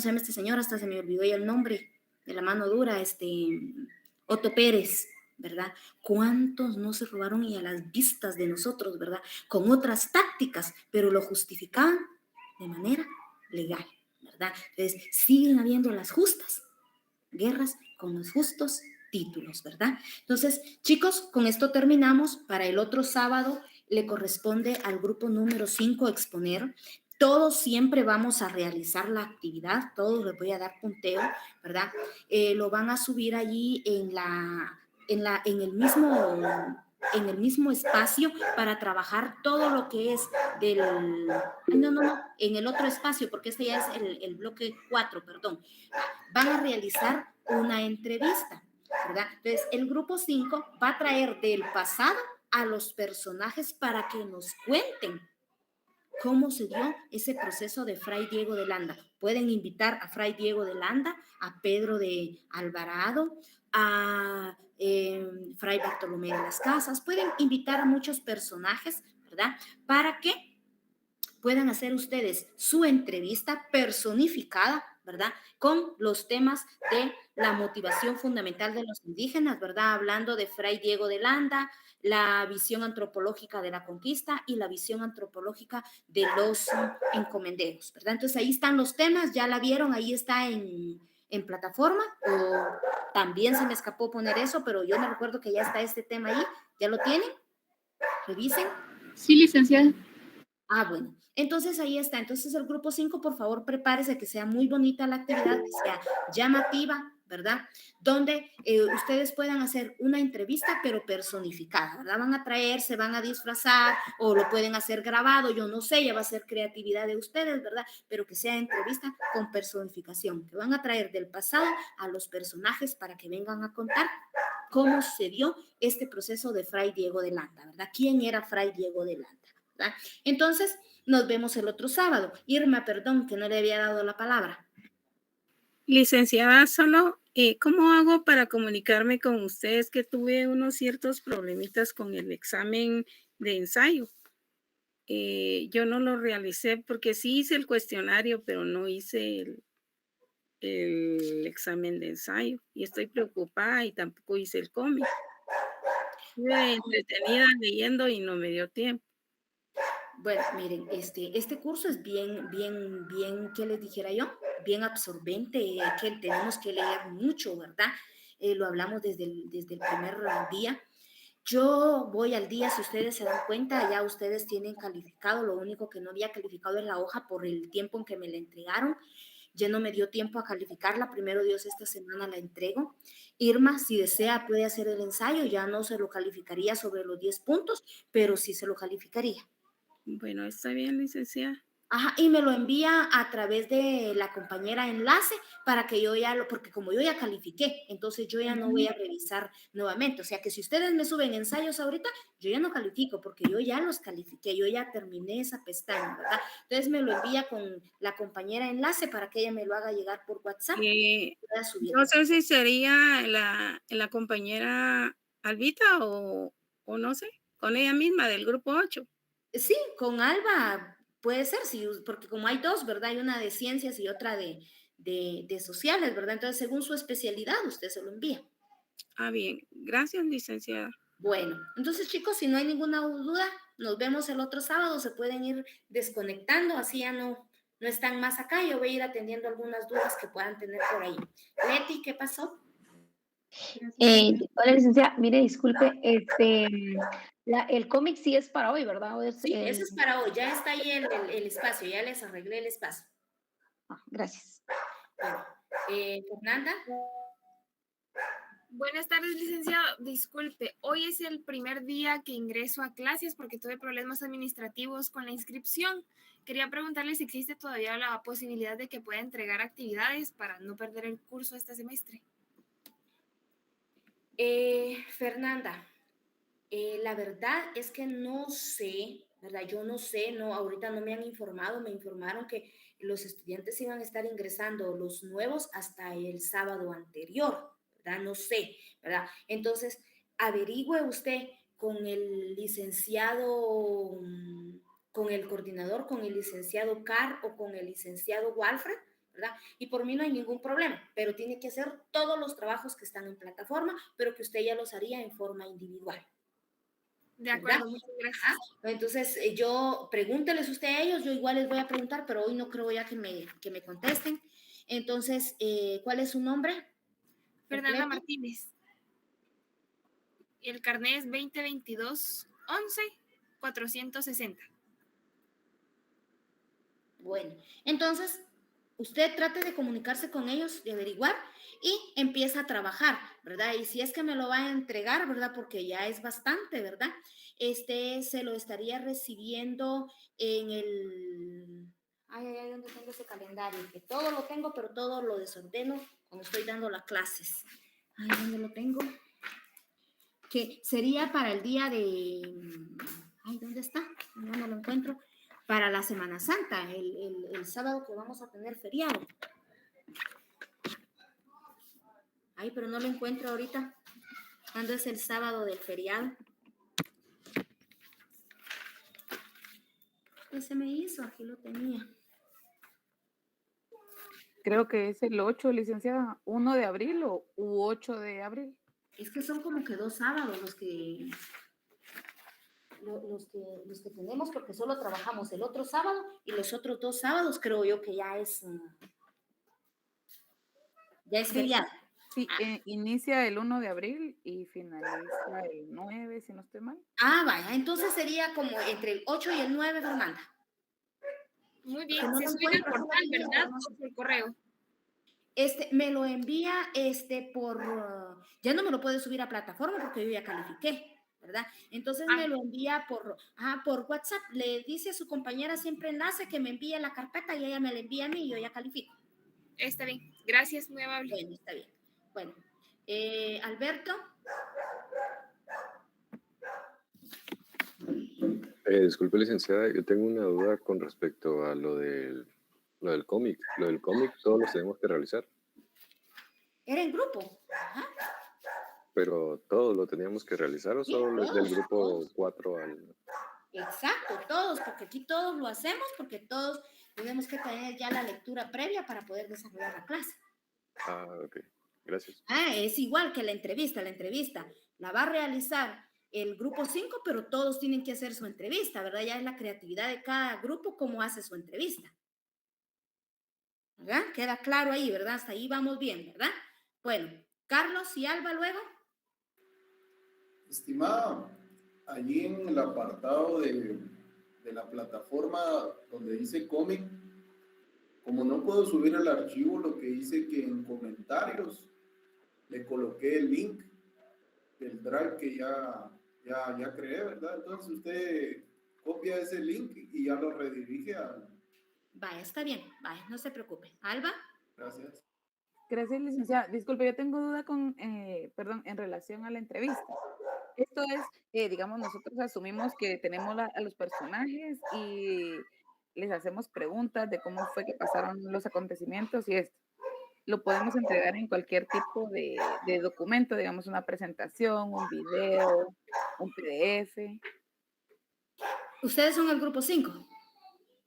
se llama esta señora? Hasta se me olvidó ya el nombre de la mano dura, Otto Pérez, ¿verdad? ¿Cuántos no se robaron y a las vistas de nosotros, ¿verdad? Con otras tácticas, pero lo justificaban de manera legal, ¿verdad? Entonces, siguen habiendo las justas guerras con los justos títulos, ¿verdad? Entonces, chicos, con esto terminamos. Para el otro sábado le corresponde al grupo número 5 exponer. Todos siempre vamos a realizar la actividad, todos les voy a dar punteo, ¿verdad? Lo van a subir allí en el mismo espacio para trabajar todo lo que es en el otro espacio, porque este ya es el bloque 4, perdón. Van a realizar una entrevista, ¿verdad? Entonces, el grupo 5 va a traer del pasado a los personajes para que nos cuenten cómo se dio ese proceso de Fray Diego de Landa. Pueden invitar a Fray Diego de Landa, a Pedro de Alvarado, a Fray Bartolomé de las Casas, pueden invitar a muchos personajes, ¿verdad? Para que puedan hacer ustedes su entrevista personificada, ¿verdad? Con los temas de la motivación fundamental de los indígenas, ¿verdad? Hablando de Fray Diego de Landa, la visión antropológica de la conquista y la visión antropológica de los encomenderos, ¿verdad? Entonces ahí están los temas, ya la vieron, ahí está en plataforma, o también se me escapó poner eso, pero yo me recuerdo que ya está este tema ahí, ¿ya lo tienen? Revisen. Sí, licenciada. Ah, bueno. Entonces ahí está. Entonces el grupo 5, por favor, prepárese, que sea muy bonita la actividad, que sea llamativa, ¿verdad? Donde ustedes puedan hacer una entrevista, pero personificada, ¿verdad? Van a traer, se van a disfrazar o lo pueden hacer grabado, yo no sé, ya va a ser creatividad de ustedes, ¿verdad? Pero que sea entrevista con personificación, que van a traer del pasado a los personajes para que vengan a contar cómo se dio este proceso de Fray Diego de Landa, ¿verdad? ¿Quién era Fray Diego de Landa? ¿Verdad? Entonces, nos vemos el otro sábado. Irma, perdón, que no le había dado la palabra. Licenciada, solo, ¿cómo hago para comunicarme con ustedes? Que tuve unos ciertos problemitas con el examen de ensayo. Yo no lo realicé porque sí hice el cuestionario, pero no hice el examen de ensayo. Y estoy preocupada y tampoco hice el cómic. Estuve entretenida leyendo y no me dio tiempo. Bueno, miren, este curso es bien, ¿qué les dijera yo? Bien absorbente, que tenemos que leer mucho, ¿verdad? Lo hablamos desde el primer día. Yo voy al día, si ustedes se dan cuenta, ya ustedes tienen calificado, lo único que no había calificado es la hoja por el tiempo en que me la entregaron. Ya no me dio tiempo a calificarla, primero Dios, esta semana la entrego. Irma, si desea, puede hacer el ensayo, ya no se lo calificaría sobre los 10 puntos, pero sí se lo calificaría. Bueno, está bien, licenciada. Ajá, y me lo envía a través de la compañera enlace para que yo porque como yo ya califiqué, entonces yo ya no voy a revisar nuevamente. O sea que si ustedes me suben ensayos ahorita, yo ya no califico porque yo ya los califiqué, yo ya terminé esa pestaña, ¿verdad? Entonces me lo envía con la compañera enlace para que ella me lo haga llegar por WhatsApp. No sé si sería la compañera Albita o no sé, con ella misma del grupo 8. Sí, con Alba puede ser, sí, porque como hay dos, ¿verdad? Hay una de ciencias y otra de sociales, ¿verdad? Entonces, según su especialidad, usted se lo envía. Ah, bien. Gracias, licenciada. Bueno, entonces, chicos, si no hay ninguna duda, nos vemos el otro sábado. Se pueden ir desconectando, así ya no están más acá. Yo voy a ir atendiendo algunas dudas que puedan tener por ahí. Leti, ¿qué pasó? Hola, licenciada. Mire, disculpe, el cómic sí es para hoy, ¿verdad? Sí, ese es para hoy. Ya está ahí el espacio, ya les arreglé el espacio. Gracias. Bueno, Fernanda. Buenas tardes, licenciado. Disculpe, hoy es el primer día que ingreso a clases porque tuve problemas administrativos con la inscripción. Quería preguntarle si existe todavía la posibilidad de que pueda entregar actividades para no perder el curso este semestre. Fernanda, la verdad es que no sé, ¿verdad? Yo no sé, no, ahorita no me han informado, me informaron que los estudiantes iban a estar ingresando los nuevos hasta el sábado anterior, ¿verdad? No sé, ¿verdad? Entonces, averigüe usted con el licenciado, con el coordinador, con el licenciado Carr o con el licenciado Walfred, ¿verdad? Y por mí no hay ningún problema, pero tiene que hacer todos los trabajos que están en plataforma, pero que usted ya los haría en forma individual. De acuerdo, ¿verdad? Muchas gracias. Entonces, yo pregúnteles usted a ellos, yo igual les voy a preguntar, pero hoy no creo ya que me contesten. Entonces, ¿cuál es su nombre? Fernanda ¿Completo? Martínez. El carnet es 2022-11-460. Bueno, entonces usted trate de comunicarse con ellos, de averiguar y empieza a trabajar, ¿verdad? Y si es que me lo va a entregar, ¿verdad? Porque ya es bastante, ¿verdad? Se lo estaría recibiendo en el... Ay, ¿dónde tengo ese calendario? Que todo lo tengo, pero todo lo desordeno cuando estoy dando las clases. Ay, ¿dónde lo tengo? Que sería para el día de... Ay, ¿dónde está? No lo encuentro. Para la Semana Santa, el sábado que vamos a tener feriado. Ay, pero no lo encuentro ahorita. ¿Cuándo es el sábado del feriado? ¿Qué se me hizo? Aquí lo tenía. Creo que es el 8, licenciada, 1 de abril u 8 de abril. Es que son como que 2 sábados los que tenemos, porque solo trabajamos el otro sábado y los otros 2 sábados creo yo que ya es feriado. Sí, inicia el 1 de abril y finaliza el 9, si no estoy mal. Ah, vaya, entonces sería como entre el 8 y el 9, Fernanda. Muy bien, se sube al portal, ¿verdad? O por correo. Me lo envía por... ya no me lo puede subir a plataforma porque yo ya califiqué, ¿verdad? Entonces me lo envía por WhatsApp. Le dice a su compañera siempre enlace que me envíe la carpeta y ella me la envía a mí y yo ya califico. Está bien, gracias, muy amable. Bueno, está bien. Bueno, Alberto. Disculpe, licenciada, yo tengo una duda con respecto a lo del cómic. Lo del cómic, todos lo tenemos que realizar. Era en grupo. Ajá. Pero todos lo teníamos que realizar, ¿o Sí, solo todos, del grupo todos. 4 al...? Exacto, todos, porque aquí todos lo hacemos, porque todos tenemos que tener ya la lectura previa para poder desarrollar la clase. Ah, ok. Gracias. Es igual que la entrevista la va a realizar el grupo 5, pero todos tienen que hacer su entrevista, ¿verdad? Ya es la creatividad de cada grupo cómo hace su entrevista. ¿Verdad? Queda claro ahí, ¿verdad? Hasta ahí vamos bien, ¿verdad? Bueno, Carlos y Alba luego. Estimada, allí en el apartado de la plataforma donde dice cómic, como no puedo subir el archivo, lo que hice que en comentarios le coloqué el link del drive que ya creé, ¿verdad? Entonces usted copia ese link y ya lo redirige al... Vaya, está bien, vaya, no se preocupe. Alba. Gracias. Gracias, licenciada. Disculpe, yo tengo duda en relación a la entrevista. Esto es, digamos, nosotros asumimos que tenemos a los personajes y les hacemos preguntas de cómo fue que pasaron los acontecimientos y esto. Lo podemos entregar en cualquier tipo de documento, digamos, una presentación, un video, un PDF. ¿Ustedes son el grupo 5?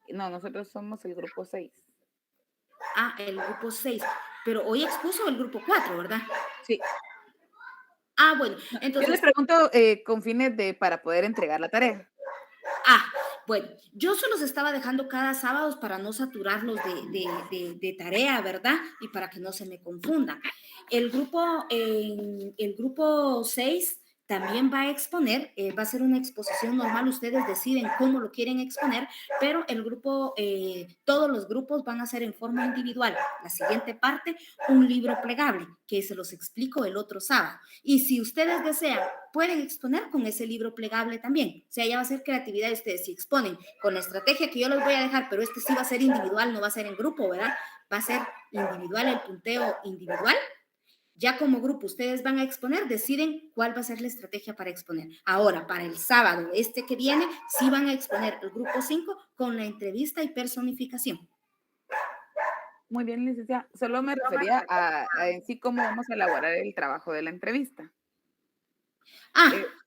No, nosotros somos el grupo 6. Ah, el grupo 6. Pero hoy expuso el grupo 4, ¿verdad? Sí. Ah, bueno, entonces... Yo les pregunto con fines para poder entregar la tarea. Bueno, yo se los estaba dejando cada sábado para no saturarlos de tarea, ¿verdad? Y para que no se me confundan. El grupo 6 también va a exponer, va a ser una exposición normal, ustedes deciden cómo lo quieren exponer, pero todos los grupos van a hacer en forma individual. La siguiente parte, un libro plegable, que se los explico el otro sábado. Y si ustedes desean, pueden exponer con ese libro plegable también. O sea, ya va a ser creatividad de ustedes. Si exponen con la estrategia que yo les voy a dejar, pero sí va a ser individual, no va a ser en grupo, ¿verdad? Va a ser individual, el punteo individual. Ya como grupo ustedes van a exponer, deciden cuál va a ser la estrategia para exponer. Ahora, para el sábado, que viene, sí van a exponer el grupo 5 con la entrevista y personificación. Muy bien, licenciada. Solo me refería a en sí cómo vamos a elaborar el trabajo de la entrevista.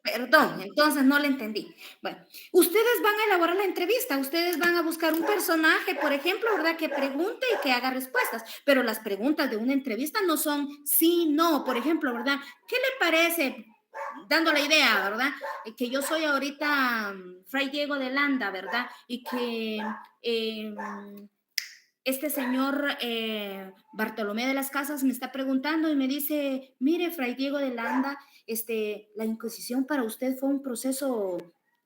Perdón, entonces no le entendí. Bueno, ustedes van a elaborar la entrevista, ustedes van a buscar un personaje, por ejemplo, ¿verdad? Que pregunte y que haga respuestas, pero las preguntas de una entrevista no son sí, no, por ejemplo, ¿verdad? ¿Qué le parece? Dando la idea, ¿verdad? Que yo soy ahorita Fray Diego de Landa, ¿verdad? Y que este señor Bartolomé de las Casas me está preguntando y me dice, mire, Fray Diego de Landa, la Inquisición para usted fue un proceso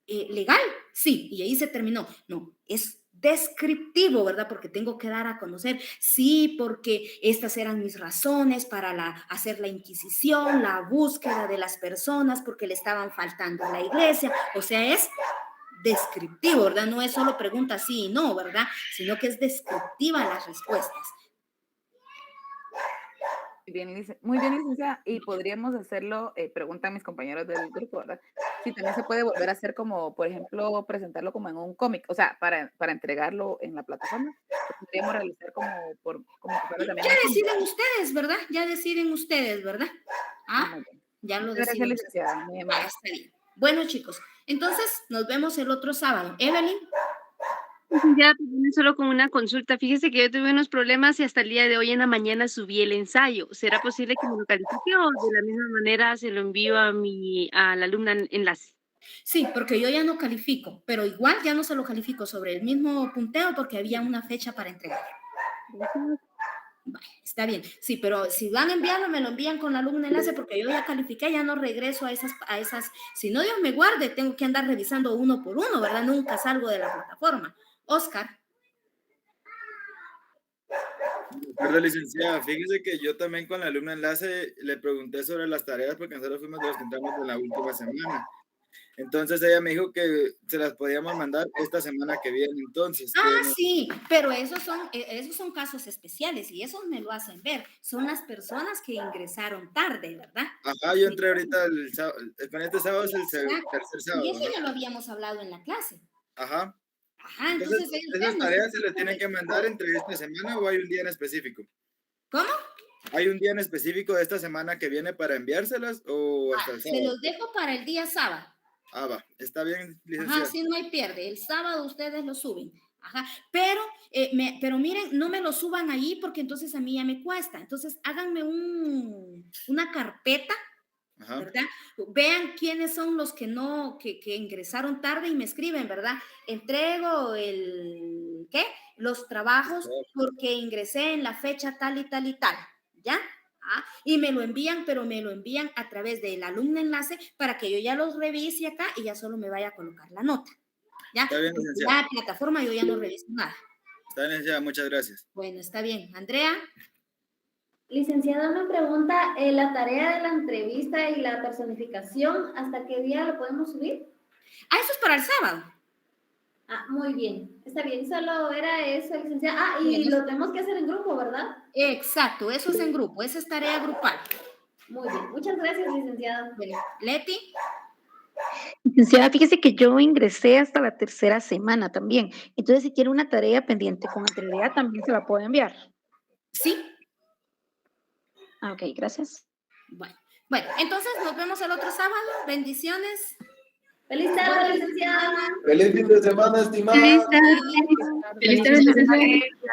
legal. Sí, y ahí se terminó. No, es descriptivo, ¿verdad? Porque tengo que dar a conocer, sí, porque estas eran mis razones para hacer la Inquisición, la búsqueda de las personas, porque le estaban faltando a la iglesia. O sea, es descriptivo, ¿verdad? No es solo pregunta sí y no, ¿verdad? Sino que es descriptiva las respuestas. Muy bien, licenciada. Y podríamos hacerlo, preguntan mis compañeros del grupo, ¿verdad? Si también se puede volver a hacer como, por ejemplo, presentarlo como en un cómic, o sea, para entregarlo en la plataforma. Lo podríamos realizar como también. Ya deciden ustedes, ¿verdad? Ya deciden ustedes, ¿verdad? Ah, ya lo deciden. Gracias, licenciada. Muy amable. Está bien. Bueno, chicos, entonces nos vemos el otro sábado. Evelyn. Ya, solo con una consulta. Fíjese que yo tuve unos problemas y hasta el día de hoy en la mañana subí el ensayo. ¿Será posible que me lo califique o de la misma manera se lo envío a la alumna en enlace? Sí, porque yo ya no califico, pero igual ya no se lo califico sobre el mismo punteo porque había una fecha para entregar. Vale, está bien. Sí, pero si van a enviarlo, me lo envían con la alumna enlace porque yo ya califiqué, ya no regreso a esas. Si no, Dios me guarde, tengo que andar revisando uno por uno, ¿verdad? Nunca salgo de la plataforma. Oscar. Perdón, licenciada, fíjese que yo también con la alumna enlace le pregunté sobre las tareas porque nosotros fuimos de los que entramos en la última semana. Entonces ella me dijo que se las podíamos mandar esta semana que viene. Entonces, sí, pero esos son casos especiales y esos me lo hacen ver. Son las personas que ingresaron tarde, ¿verdad? Ajá, yo entré ahorita con este sábado es el tercer sábado. Y eso ya lo habíamos hablado en la clase. Ajá. Ajá, entonces ¿esas tareas se las tienen que mandar entre esta semana o hay un día en específico? ¿Cómo? ¿Hay un día en específico de esta semana que viene para enviárselas o hasta el sábado? Se los dejo para el día sábado. Ah, va, está bien, licenciada. Ajá, sí, no hay pierde. El sábado ustedes lo suben. Ajá, pero miren, no me lo suban ahí porque entonces a mí ya me cuesta. Entonces háganme una carpeta. Ajá. ¿Verdad? Vean quiénes son los que que ingresaron tarde y me escriben, ¿verdad? Entrego los trabajos porque ingresé en la fecha tal y tal y tal, ¿ya? Y me lo envían, pero me lo envían a través del alumno enlace para que yo ya los revise acá y ya solo me vaya a colocar la nota, ¿ya? Está bien, licenciada. La plataforma yo ya no reviso nada. Está bien, licenciada, muchas gracias. Bueno, está bien. Andrea. Licenciada, una pregunta, la tarea de la entrevista y la personificación, ¿hasta qué día lo podemos subir? Eso es para el sábado. Muy bien, está bien, solo era eso, licenciada. Y lo tenemos que hacer en grupo, ¿verdad? Exacto, eso es en grupo, esa es tarea grupal. Muy bien, muchas gracias, licenciada. Bueno, Leti. Licenciada, fíjese que yo ingresé hasta la tercera semana también, entonces si tiene una tarea pendiente con anterioridad también se la puede enviar. Sí. Ok, gracias. Bueno, entonces nos vemos el otro sábado. Bendiciones. ¡Feliz tarde, licenciada! ¡Feliz fin de semana, estimada! ¡Feliz tarde!